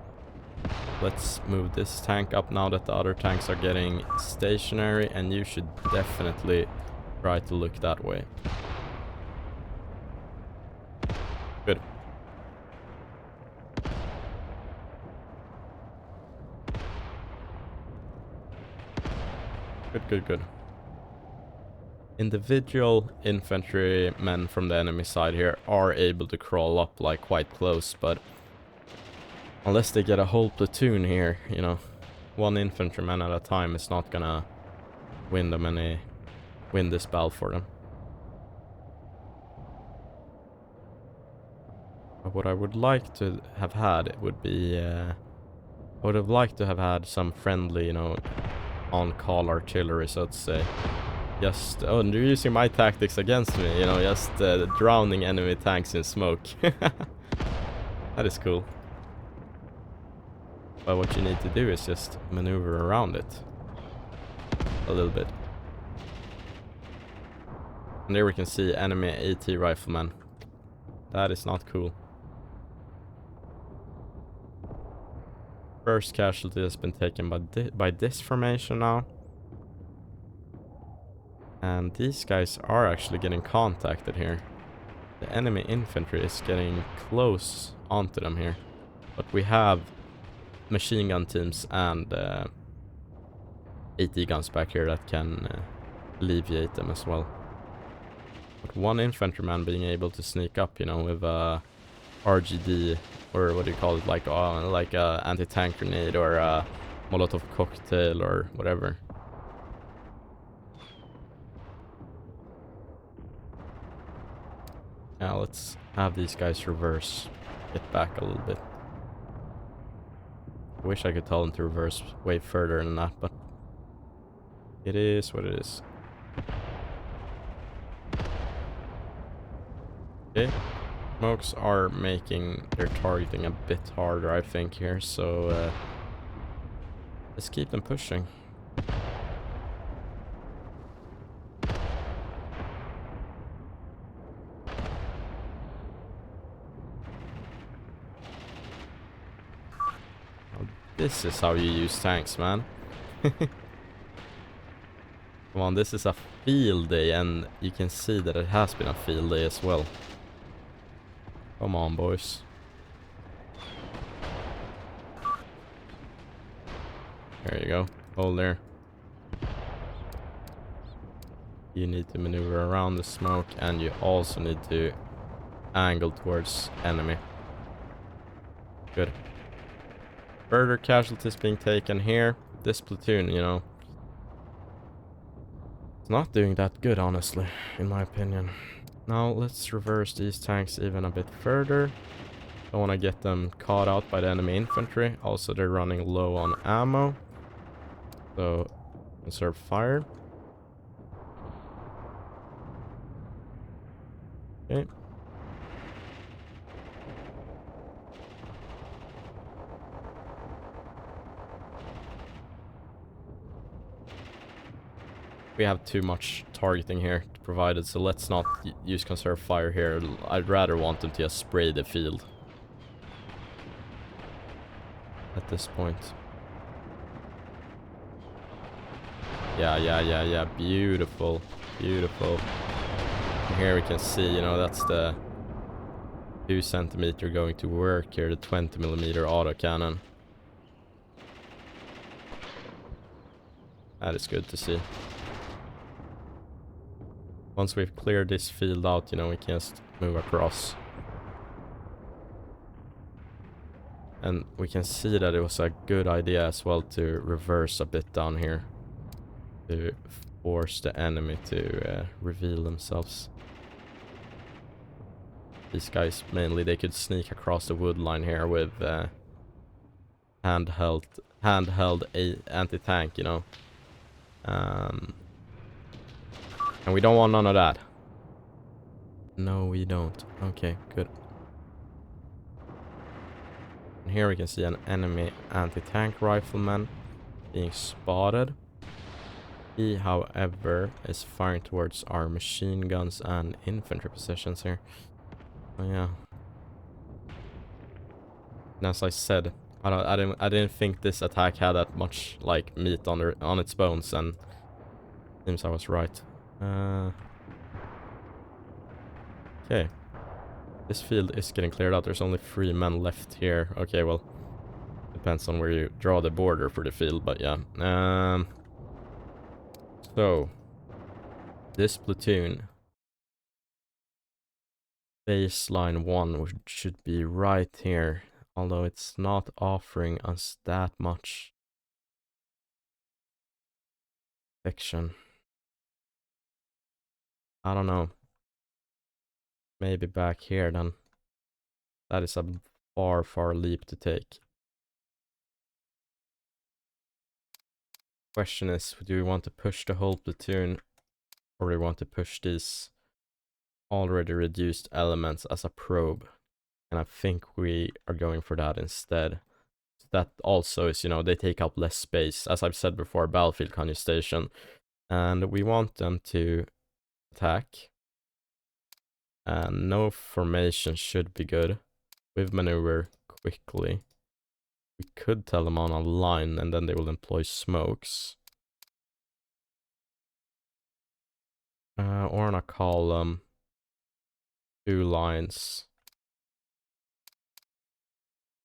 Let's move this tank up now that the other tanks are getting stationary, and you should definitely try to look that way. Good. Good. Individual infantrymen from the enemy side here are able to crawl up like quite close, but unless they get a whole platoon here, you know, one infantryman at a time is not gonna win this battle for them. But what I would like to have had, it would be I would have liked to have had some friendly, you know, on-call artillery, so to say. Just, oh, and they're using my tactics against me, you know, just drowning enemy tanks in smoke. That is cool. But what you need to do is just maneuver around it a little bit. And there we can see enemy AT rifleman. That is not cool. First casualty has been taken by this formation now. And these guys are actually getting contacted here. The enemy infantry is getting close onto them here. But we have machine gun teams and AT guns back here that can alleviate them as well. But one infantryman being able to sneak up, you know, with a RGD, or what do you call it, like a anti-tank grenade or a Molotov cocktail or whatever. Now let's have these guys reverse. Get back a little bit. I wish I could tell them to reverse way further than that, but it is what it is. Okay. Smokes are making their targeting a bit harder, I think, here, so let's keep them pushing. Oh, this is how you use tanks, man. Come on, this is a field day, and you can see that it has been a field day as well. Come on, boys. There you go. Hold there. You need to maneuver around the smoke, and you also need to angle towards enemy. Good. Further casualties being taken here. This platoon, you know, it's not doing that good, honestly, in my opinion. Now let's reverse these tanks even a bit further. Don't want to get them caught out by the enemy infantry. Also, they're running low on ammo, so conserve fire. Okay. We have too much targeting here provided, so let's not use conserve fire here. I'd rather want them to just spray the field at this point. Yeah. Beautiful. Beautiful. And here we can see, you know, that's the 2 centimeter going to work here, the 20mm autocannon. That is good to see. Once we've cleared this field out, you know, we can just move across. And we can see that it was a good idea as well to reverse a bit down here, to force the enemy to reveal themselves. These guys, mainly, they could sneak across the wood line here with handheld anti-tank, you know. And we don't want none of that. No, we don't. Okay, good. And here we can see an enemy anti-tank rifleman being spotted. He, however, is firing towards our machine guns and infantry positions here. Oh yeah. And as I said, I didn't think this attack had that much like meat on its bones, and seems I was right. Okay. This field is getting cleared out. There's only 3 men left here. Okay, well, depends on where you draw the border for the field, but yeah. So this platoon, baseline 1 should be right here, although it's not offering us that much protection. I don't know. Maybe back here then. That is a far leap to take. Question is, do we want to push the whole platoon, or do we want to push these already reduced elements as a probe? And I think we are going for that instead. That also is, you know, they take up less space. As I've said before, battlefield congestion. And we want them to attack. And no formation should be good. With maneuver quickly. We could tell them on a line, and then they will employ smokes. Or on a column. 2 lines.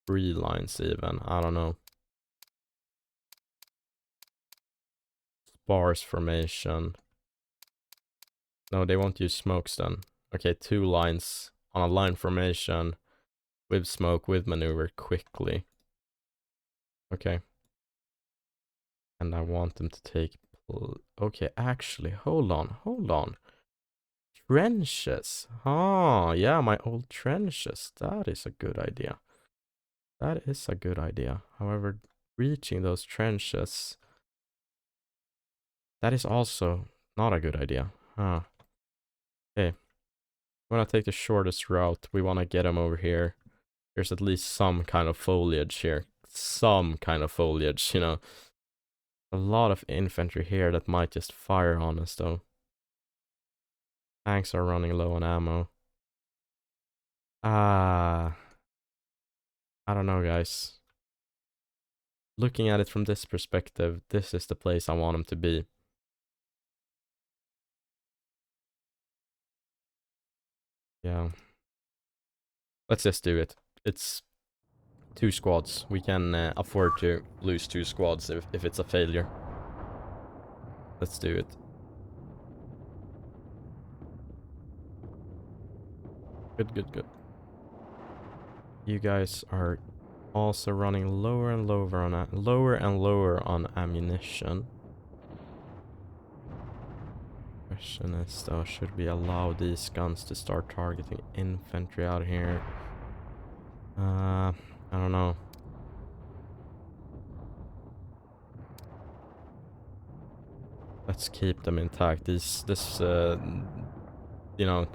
3 lines even. I don't know. Sparse formation. No, they won't use smokes then. Okay, 2 lines on a line formation. With smoke, with maneuver quickly. Okay. And I want them to take... Okay, actually, hold on. trenches. Oh, yeah, my old trenches. That is a good idea. That is a good idea. However, reaching those trenches, that is also not a good idea. Huh. Okay. We want to take the shortest route. We want to get him over here. There's at least some kind of foliage here. Some kind of foliage, you know. A lot of infantry here that might just fire on us, though. Tanks are running low on ammo. I don't know, guys. Looking at it from this perspective, this is the place I want him to be. Yeah. Let's just do it. It's 2 squads. We can afford to lose 2 squads if it's a failure. Let's do it. Good, good, good. You guys are also running lower and lower on ammunition. Question is though, should we allow these guns to start targeting infantry out here? I don't know. Let's keep them intact. You know,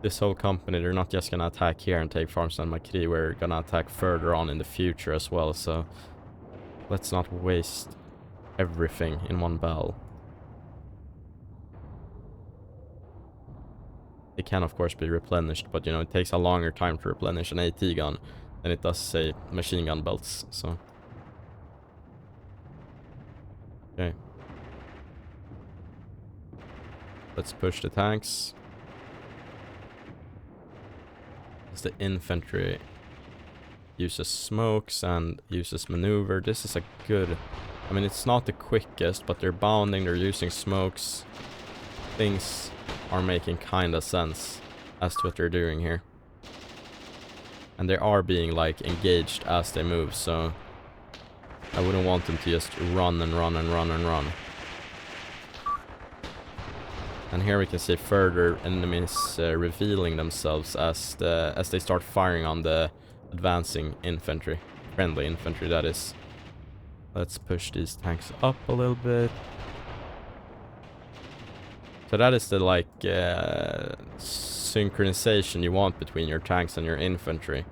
this whole company, they're not just gonna attack here and take Farmstead Mokryy. We're gonna attack further on in the future as well, so let's not waste everything in one battle. It can of course be replenished, but you know, it takes a longer time to replenish an AT gun than it does, say, machine gun belts, so. Okay. Let's push the tanks. As the infantry uses smokes and uses maneuver, this is a good... I mean, it's not the quickest, but they're bounding, they're using smokes. Things are making kinda sense as to what they're doing here. And they are being, like, engaged as they move, so... I wouldn't want them to just run and run and run and run. And here we can see further enemies revealing themselves as they start firing on the advancing infantry. Friendly infantry, that is. Let's push these tanks up a little bit. So that is the, like, synchronization you want between your tanks and your infantry.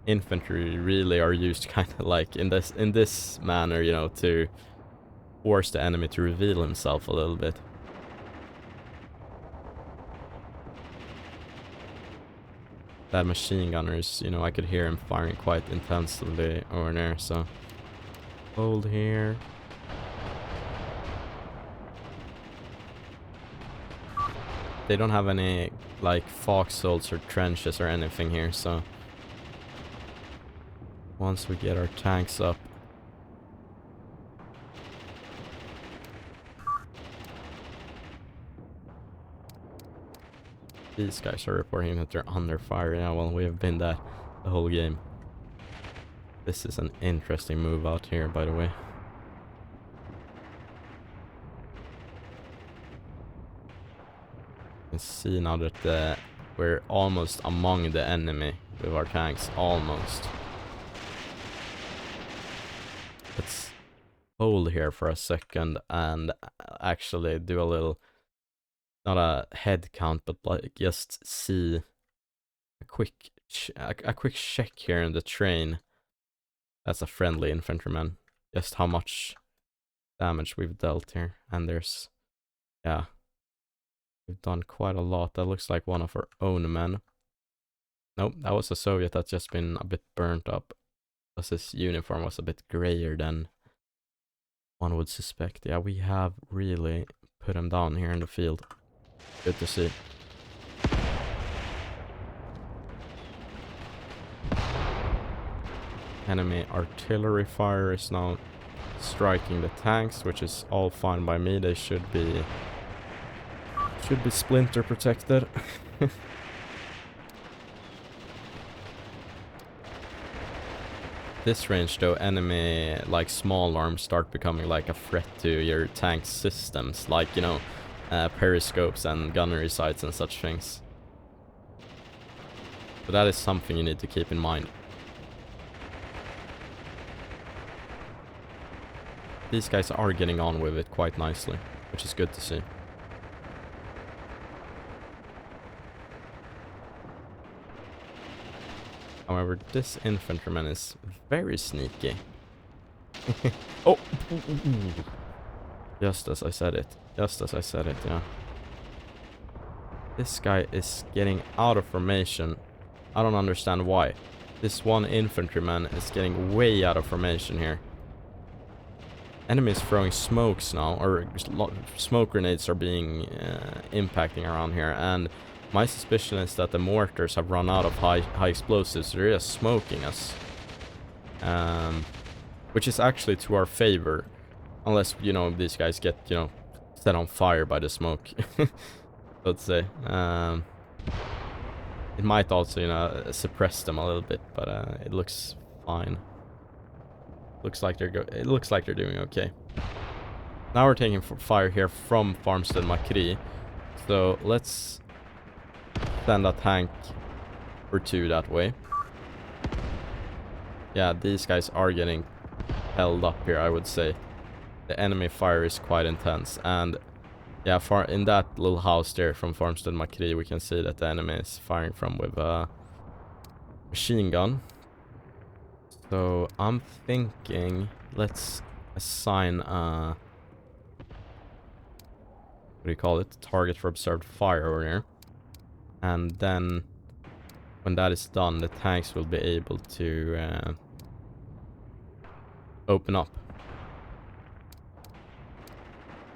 Infantry really are used kind of like in this manner, you know, to force the enemy to reveal himself a little bit. That machine gunner is, you know, I could hear him firing quite intensely over there, so hold here. They don't have any, like, foxholes or trenches or anything here, so once we get our tanks up, these guys are reporting that they're under fire. Yeah, well, we have been that the whole game. This is an interesting move out here, by the way. You can see now that we're almost among the enemy with our tanks. Almost. Let's hold here for a second and actually do a little... not a head count, but like just see a quick check here in the train. That's a friendly infantryman. Just how much damage we've dealt here. And there's, yeah, we've done quite a lot. That looks like one of our own men. Nope, that was a Soviet that's just been a bit burnt up. Because his uniform was a bit grayer than one would suspect. Yeah, we have really put him down here in the field. Good to see. Enemy artillery fire is now striking the tanks, which is all fine by me. They should be splinter protected. This range though, enemy like small arms start becoming like a threat to your tank systems. Like, you know, periscopes and gunnery sights and such things. So that is something you need to keep in mind. These guys are getting on with it quite nicely, which is good to see. However, this infantryman is very sneaky. Oh! Just as I said it. Just as I said it, yeah. This guy is getting out of formation. I don't understand why. This one infantryman is getting way out of formation here. Enemy is throwing smokes now, or smoke grenades are being impacting around here, and my suspicion is that the mortars have run out of high explosives, so they're just smoking us. Which is actually to our favor, unless, you know, these guys get, you know, set on fire by the smoke, let's say. It might also, you know, suppress them a little bit, but it looks fine. Looks like it looks like they're doing okay. Now we're taking fire here from Farmstead Mokryy, so let's send a tank or two that way. Yeah, these guys are getting held up here, I would say. The enemy fire is quite intense, and yeah, far in that little house there from Farmstead Mokryy, we can see that the enemy is firing from with a machine gun. So I'm thinking let's assign what do you call it? Target for observed fire over here. And then when that is done, the tanks will be able to open up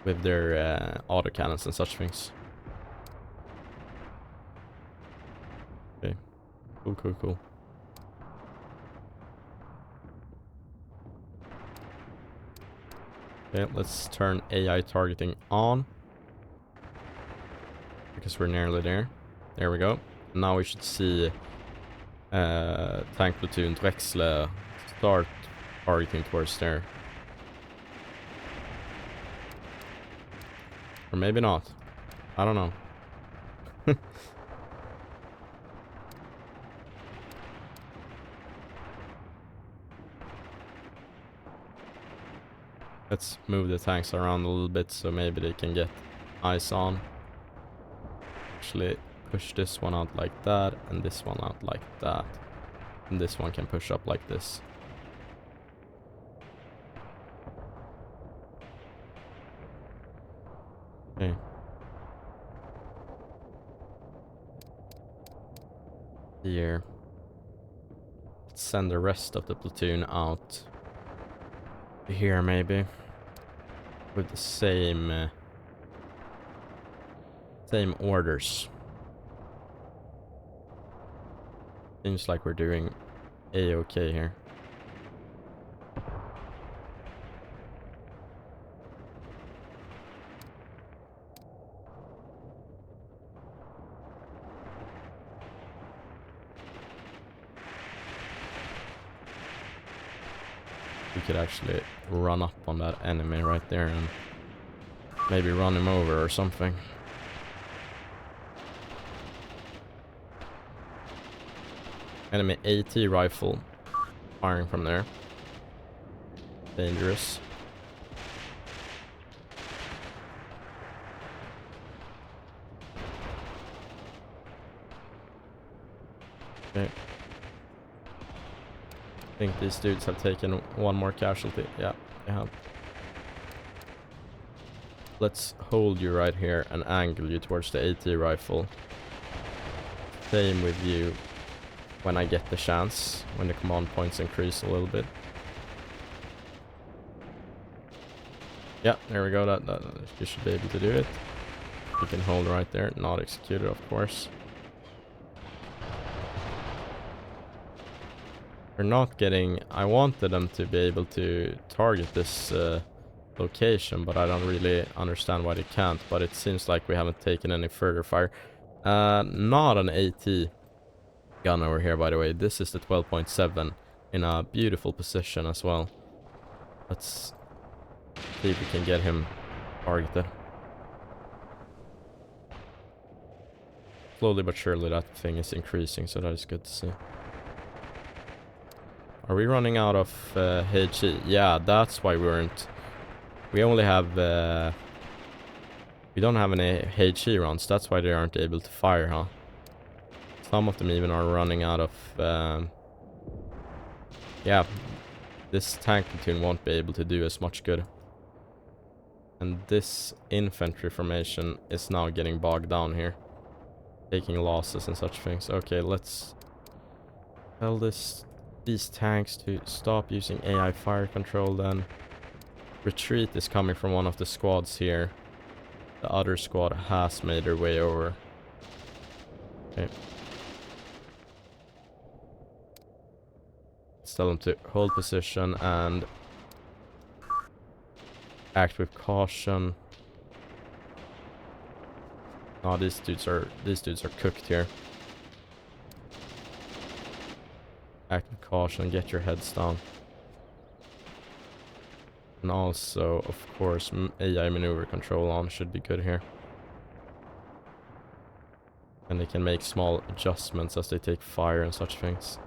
with their autocannons and such things. Okay. Cool. Okay, let's turn AI targeting on. Because we're nearly there. There we go. Now we should see tank platoon Drexler start targeting towards there. Or maybe not. I don't know. Let's move the tanks around a little bit so maybe they can get eyes on. Actually push this one out like that and this one out like that. And this one can push up like this. Okay. Here. Let's send the rest of the platoon out here maybe. With the same orders. Seems like we're doing A-okay here. We could actually run up on that enemy right there and maybe run him over or something. Enemy AT rifle firing from there. Dangerous. Okay. I think these dudes have taken one more casualty. Yeah, they have. Let's hold you right here and angle you towards the AT rifle. Same with you when I get the chance, when the command points increase a little bit. Yeah, there we go. That you should be able to do it. You can hold right there, not executed, of course. We're not getting... I wanted them to be able to target this location, but I don't really understand why they can't. But it seems like we haven't taken any further fire. Not an AT gun over here, by the way. This is the 12.7 in a beautiful position as well. Let's see if we can get him targeted. slowly but surely that thing is increasing, so that is good to see. Are we running out of HE? Yeah, that's why we weren't. We only have... we don't have any HE rounds, that's why they aren't able to fire, huh? Some of them even are running out of... yeah, this tank platoon won't be able to do as much good. And this infantry formation is now getting bogged down here. Taking losses and such things. Okay, let's tell these tanks to stop using AI fire control then. Retreat is coming from one of the squads here. The other squad has made their way over. Okay. Let's tell them to hold position and act with caution. Oh, these dudes are cooked here. Act with caution, get your heads down. And also, of course, AI maneuver control on should be good here. And they can make small adjustments as they take fire and such things.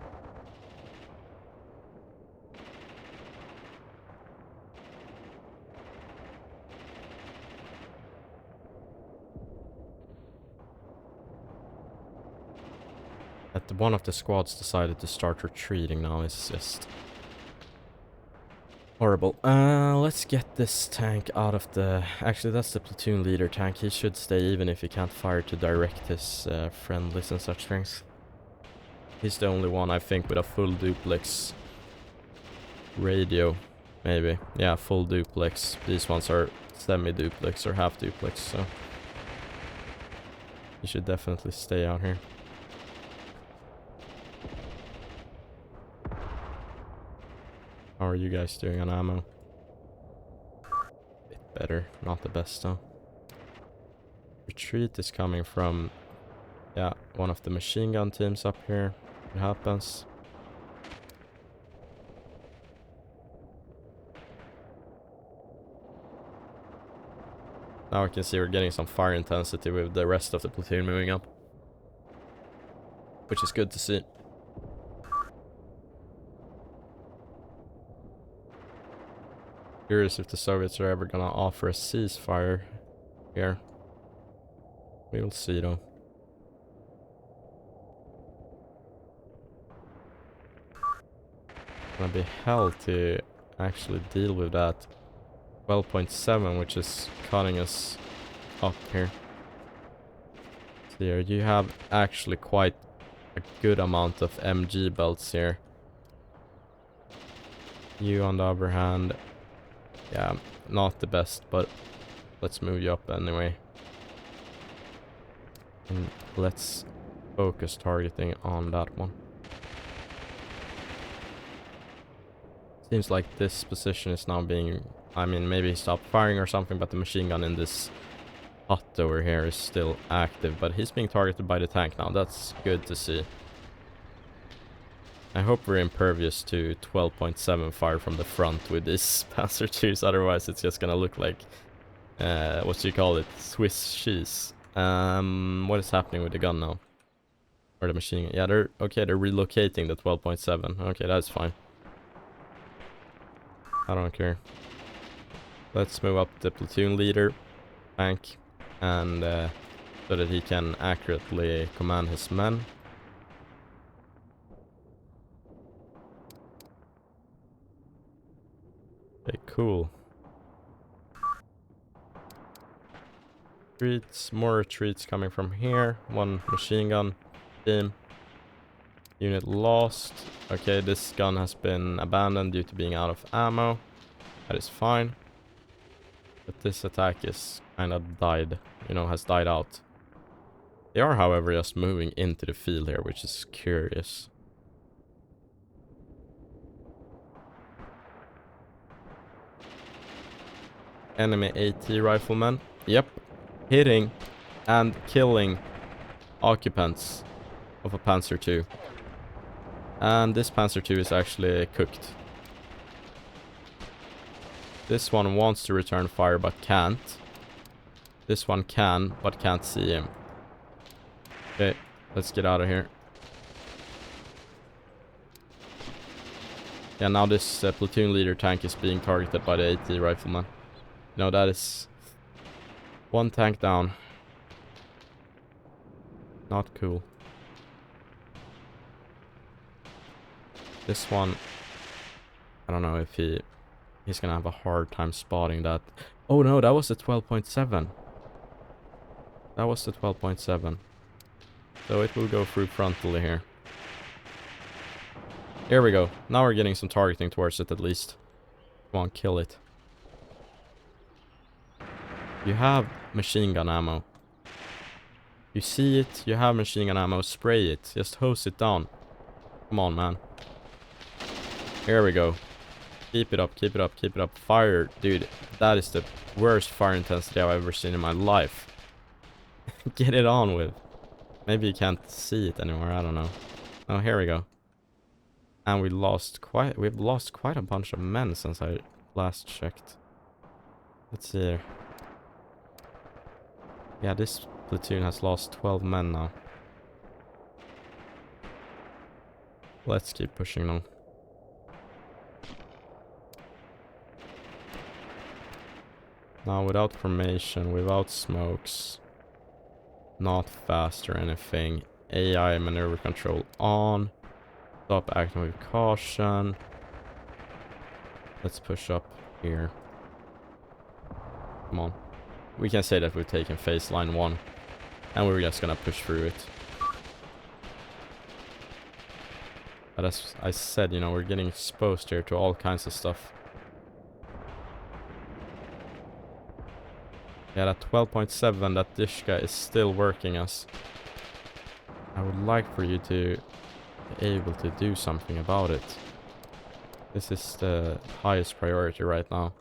One of the squads decided to start retreating now. It's just horrible. Let's get this tank out of the... Actually, that's the platoon leader tank. He should stay even if he can't fire to direct his friendlies and such things. He's the only one, I think, with a full duplex radio. Maybe. Yeah, full duplex. These ones are semi-duplex or half-duplex, so... He should definitely stay out here. How are you guys doing on ammo? Bit better, not the best though. Retreat is coming from, yeah, one of the machine gun teams up here. It happens. Now I can see we're getting some fire intensity with the rest of the platoon moving up, which is good to see. Curious if the Soviets are ever gonna offer a ceasefire here. We will see though. Gonna be hell to actually deal with that 12.7, which is cutting us up here. So here you have actually quite a good amount of MG belts here. You on the other hand, yeah, not the best, but let's move you up anyway. And let's focus targeting on that one. Seems like this position is now being... I mean, maybe he stopped firing or something, but the machine gun in this hut over here is still active. But he's being targeted by the tank now. That's good to see. I hope we're impervious to 12.7 fire from the front with these Panzer IIs, otherwise it's just gonna look like, what do you call it, Swiss cheese. What is happening with the gun now? Or the machine gun? Yeah, they're relocating the 12.7. Okay, that's fine. I don't care. Let's move up the platoon leader, tank, and so that he can accurately command his men. Okay, cool. Retreats, more retreats coming from here. One machine gun team. Unit lost. Okay, this gun has been abandoned due to being out of ammo. That is fine. But this attack is kind of died, you know, has died out. They are, however, just moving into the field here, which is curious. Enemy AT riflemen. Yep. Hitting and killing occupants of a Panzer II. And this Panzer II is actually cooked. This one wants to return fire but can't. This one can, but can't see him. Okay, let's get out of here. Yeah, now this platoon leader tank is being targeted by the AT rifleman. No, that is one tank down. Not cool. This one, I don't know if he's gonna have a hard time spotting that. Oh no, that was the 12.7. That was the 12.7. So it will go through frontally here. Here we go. Now we're getting some targeting towards it at least. Come on, kill it. You have machine gun ammo. You see it, you have machine gun ammo, spray it. Just hose it down. Come on, man. Here we go. Keep it up, keep it up, keep it up. Fire, dude. That is the worst fire intensity I've ever seen in my life. Get it on with. Maybe you can't see it anymore, I don't know. Oh, here we go. And we've lost quite a bunch of men since I last checked. Let's see here. Yeah, this platoon has lost 12 men now. Let's keep pushing now. Now without formation, without smokes, not fast or anything. AI maneuver control on. Stop acting with caution. Let's push up here. Come on. We can say that we've taken phase line 1. And we're just gonna push through it. But as I said, you know, we're getting exposed here to all kinds of stuff. Yeah, that 12.7, that Dishka is still working us. I would like for you to be able to do something about it. This is the highest priority right now.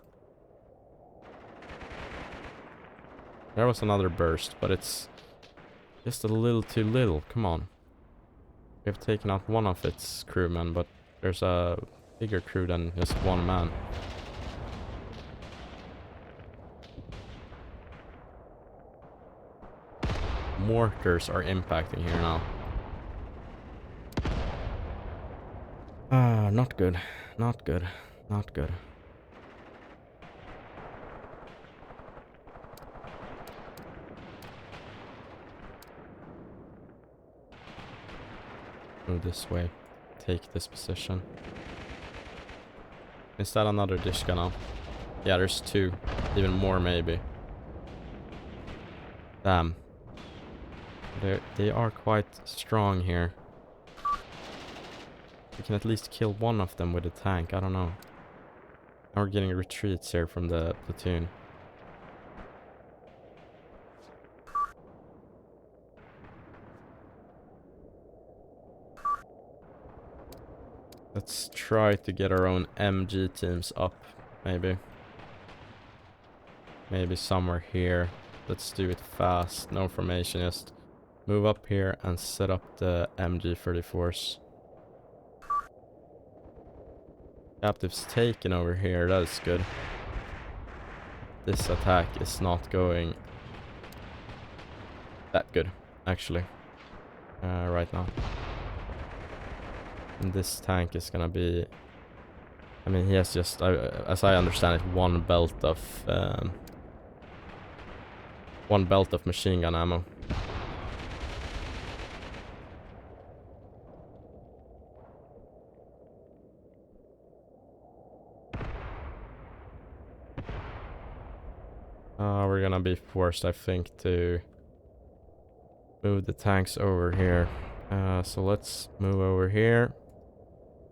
There was another burst, but it's just a little too little. Come on. We have taken out one of its crewmen, but there's a bigger crew than just one man. Mortars are impacting here now. Ah, not good. Not good. Not good. Move this way. Take this position. Is that another Dishka now? Yeah, there's 2. Even more maybe. Damn. They are quite strong here. We can at least kill one of them with a tank, I don't know. Now we're getting retreats here from the platoon. Let's try to get our own MG teams up, maybe. Maybe somewhere here. Let's do it fast, no formation, just move up here and set up the MG34s. Captives taken over here, that is good. This attack is not going that good, actually, right now. And this tank is gonna be... I mean, he has just, as I understand it, one belt of machine gun ammo. We're gonna be forced, I think, to move the tanks over here. So let's move over here.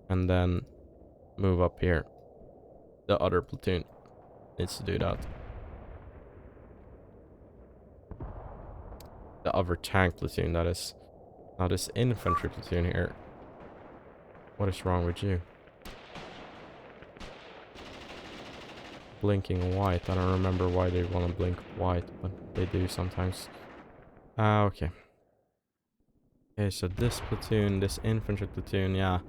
And then move up here. The other platoon needs to do that. The other tank platoon, that is. Now this infantry platoon here. What is wrong with you? Blinking white. I don't remember why they want to blink white, but they do sometimes. Okay. Okay, so this platoon, this infantry platoon, yeah.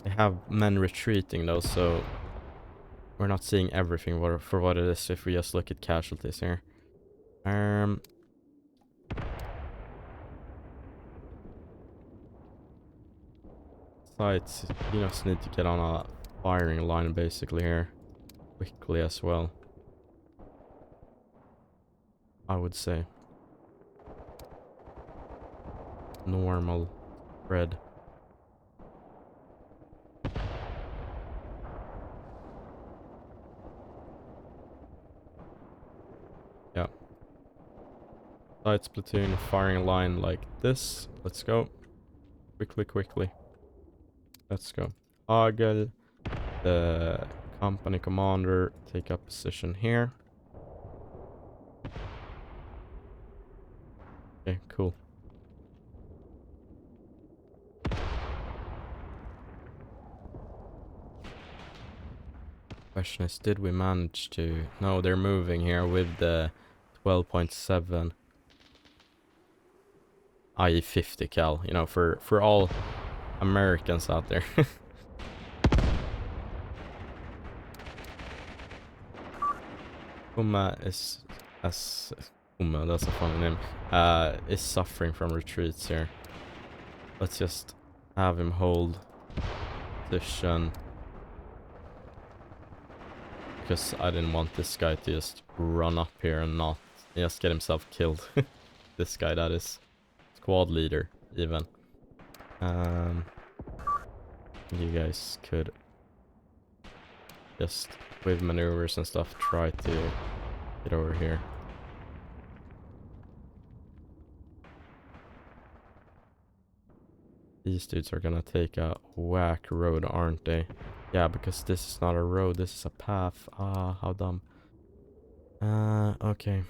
They have men retreating though, so we're not seeing everything for what it is if we just look at casualties here. sites, you just need to get on a firing line basically here. Quickly as well. I would say. Normal spread. Yeah. Sites platoon firing line like this. Let's go. Quickly, quickly. Let's go. Hagel, the company commander, take up position here. Okay, cool. Question is, did we manage to... No, they're moving here with the 12.7 IE 50 cal, you know, for all Americans out there. Uma is... as Uma, that's a funny name. Is suffering from retreats here. Let's just have him hold position. Because I didn't want this guy to just run up here and not just get himself killed. This guy, that is. Squad leader, even. You guys could just, with maneuvers and stuff, try to get over here. These dudes are gonna take a whack road, aren't they? Yeah, because this is not a road, this is a path. Ah, how dumb. Okay.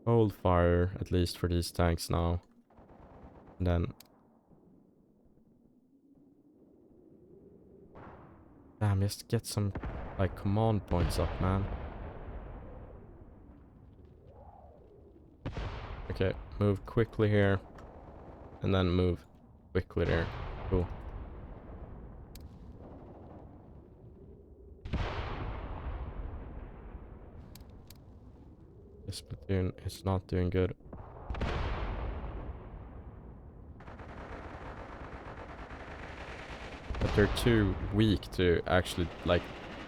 Hold fire, at least for these tanks now. And then... Damn, just get some, like, command points up, man. Okay, move quickly here. And then move quickly there. Cool. This platoon is not doing good. But they're too weak to actually, like,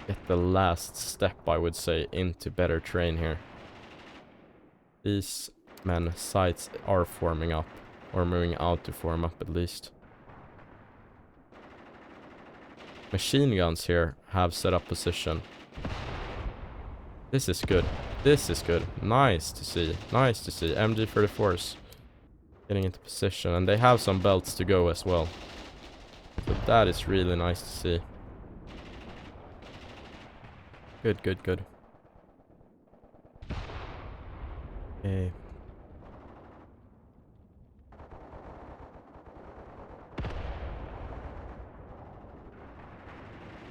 get the last step, I would say, into better terrain here. These men sites are forming up, or moving out to form up at least. Machine guns here have set up position. This is good. This is good. Nice to see. Nice to see. MG34s getting into position. And they have some belts to go as well. So that is really nice to see. Good, good, good. Okay.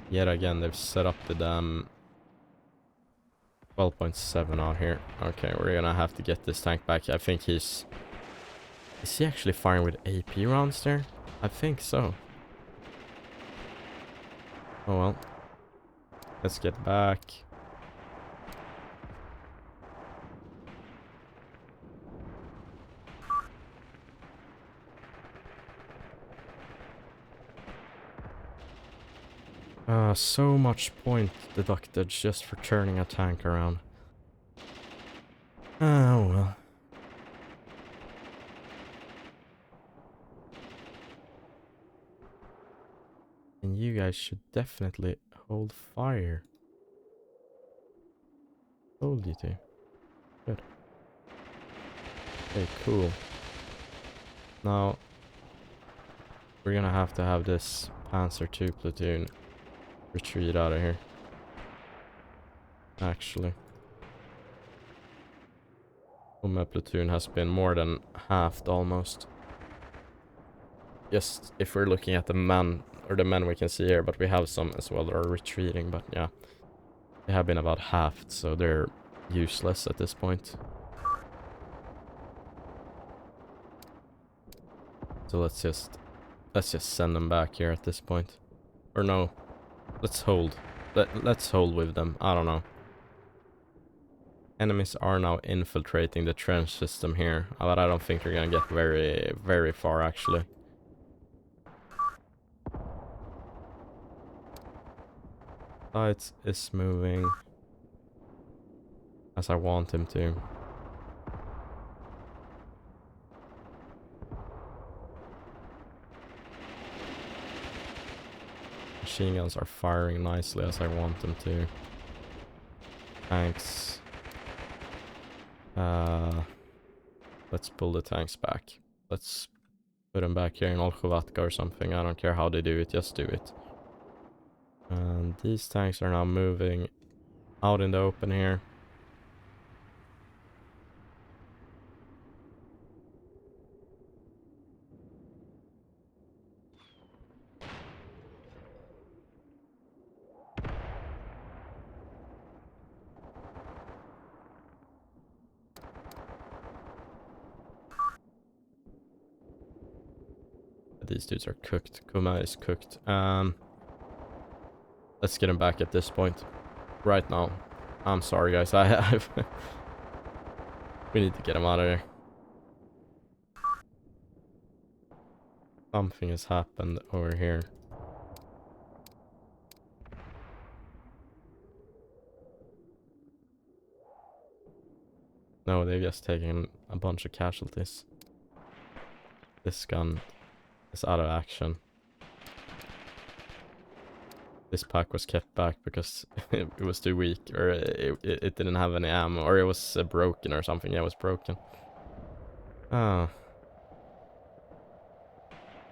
Yet again, they've set up the damn 12.7 out here. Okay, we're gonna have to get this tank back. I think he's... Is he actually firing with AP rounds there? I think so. Oh well. Let's get back. So much point deducted just for turning a tank around. Oh well. And you guys should definitely hold fire. Told you to. Good. Okay, cool. Now, we're gonna have to have this Panzer II platoon retreat out of here. Actually. My platoon has been more than halved almost. Just if we're looking at the men, or the men we can see here, but we have some as well that are retreating, but yeah. They have been about halved, so they're useless at this point. So let's just send them back here at this point. Or no. Let's hold. Let's hold with them. I don't know. Enemies are now infiltrating the trench system here, but I don't think they're gonna get very, very far actually. Sides is moving as I want him to. Machine guns are firing nicely as I want them to. Tanks. Let's pull the tanks back. Let's put them back here in Olchovatka or something. I don't care how they do it, just do it. And these tanks are now moving out in the open here. These dudes are cooked. Kuma is cooked. Let's get him back at this point. Right now. I'm sorry, guys. We need to get him out of there. Something has happened over here. No, they've just taken a bunch of casualties. This gun is out of action. This pack was kept back because it was too weak, or it didn't have any ammo, or it was broken or something. Yeah, it was broken. Ah.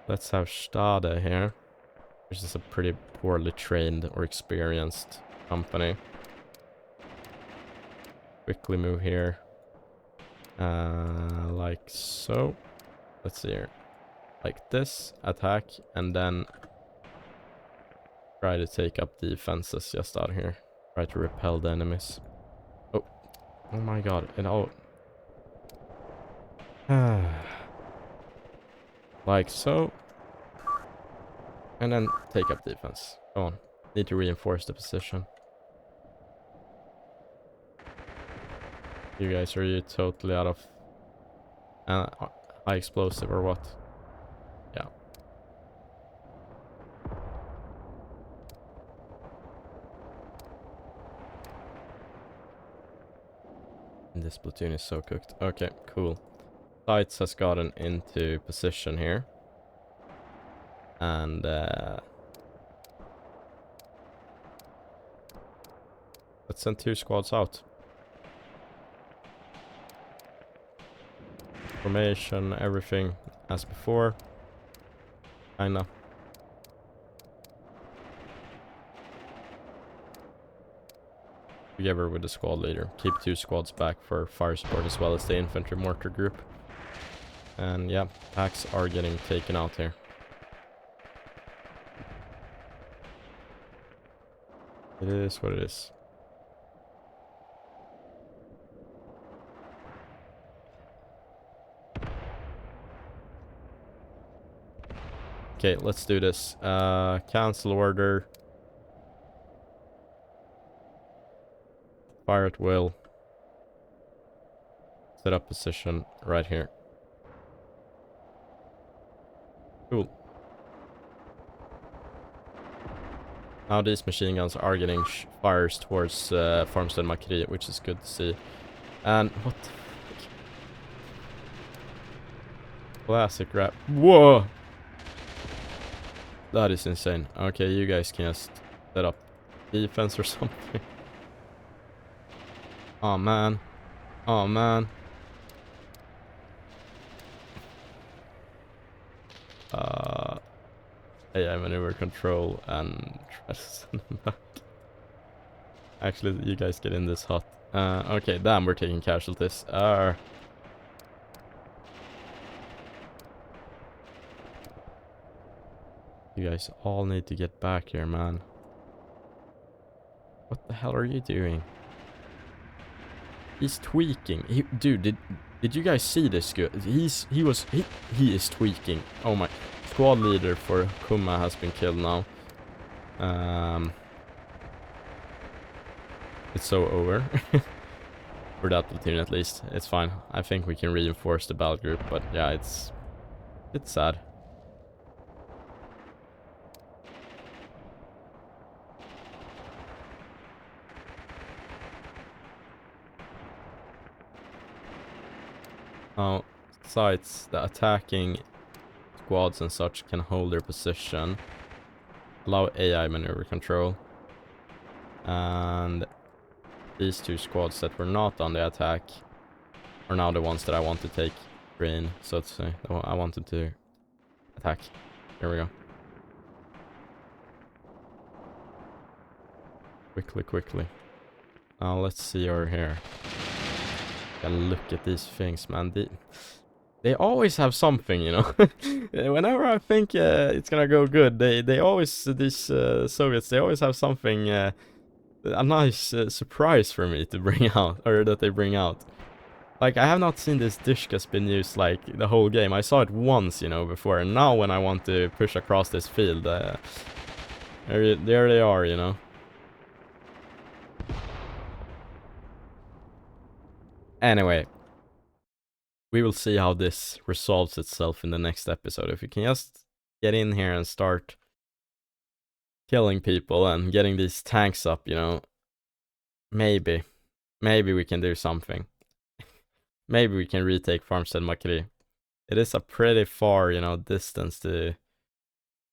Let's have Stade here, which is a pretty poorly trained or experienced company. Quickly move here. Like so. Let's see here. Like this, attack, and then try to take up defenses just out here. Try to repel the enemies. Oh. Oh my god. And oh. Like so. And then take up defense. Go on. Need to reinforce the position. You guys, are you totally out of high explosive or what? Yeah. And this platoon is so cooked. Okay, cool. Sights has gotten into position here. And let's send 2 squads out. Formation, everything as before. Kinda. Together with the squad leader. Keep 2 squads back for fire support as well as the infantry mortar group. And yeah, packs are getting taken out here. It is what it is. Okay, let's do this. Cancel order. Fire at will. Set up position right here. Cool. Now these machine guns are getting fires towards Farmstead Mokryy, which is good to see. And what the fuck? Classic rap. Whoa! That is insane. Okay, you guys can just set up defense or something. Oh man. Oh man. AI maneuver control and try to send them back. Actually, you guys get in this hot. Okay, damn, we're taking casualties. You guys all need to get back here, man. What the hell are you doing? He's tweaking. Dude, did you guys see this? He is tweaking. Oh my. Squad leader for Kuma has been killed now. It's so over. For that platoon at least. It's fine. I think we can reinforce the battle group, but yeah, it's sad. Now, besides the attacking squads and such can hold their position. Allow AI maneuver control. And these two squads that were not on the attack are now the ones that I want to take green, so to say. I wanted to attack. Here we go. Quickly. Now let's see over here. Gotta look at these things, man. They always have something, you know. Whenever I think it's gonna go good, they always, these Soviets, they always have something, a nice surprise for me to bring out, or that they bring out. Like, I have not seen this Dishkas been used, like, the whole game. I saw it once, you know, before, and now when I want to push across this field, there they are, you know. Anyway, we will see how this resolves itself in the next episode. If we can just get in here and start killing people and getting these tanks up, you know, maybe we can do something. Maybe we can retake Farmstead Mokryy. It is a pretty far, you know, distance to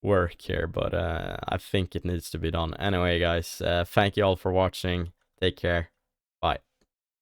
work here, but I think it needs to be done. Anyway, guys, thank you all for watching. Take care.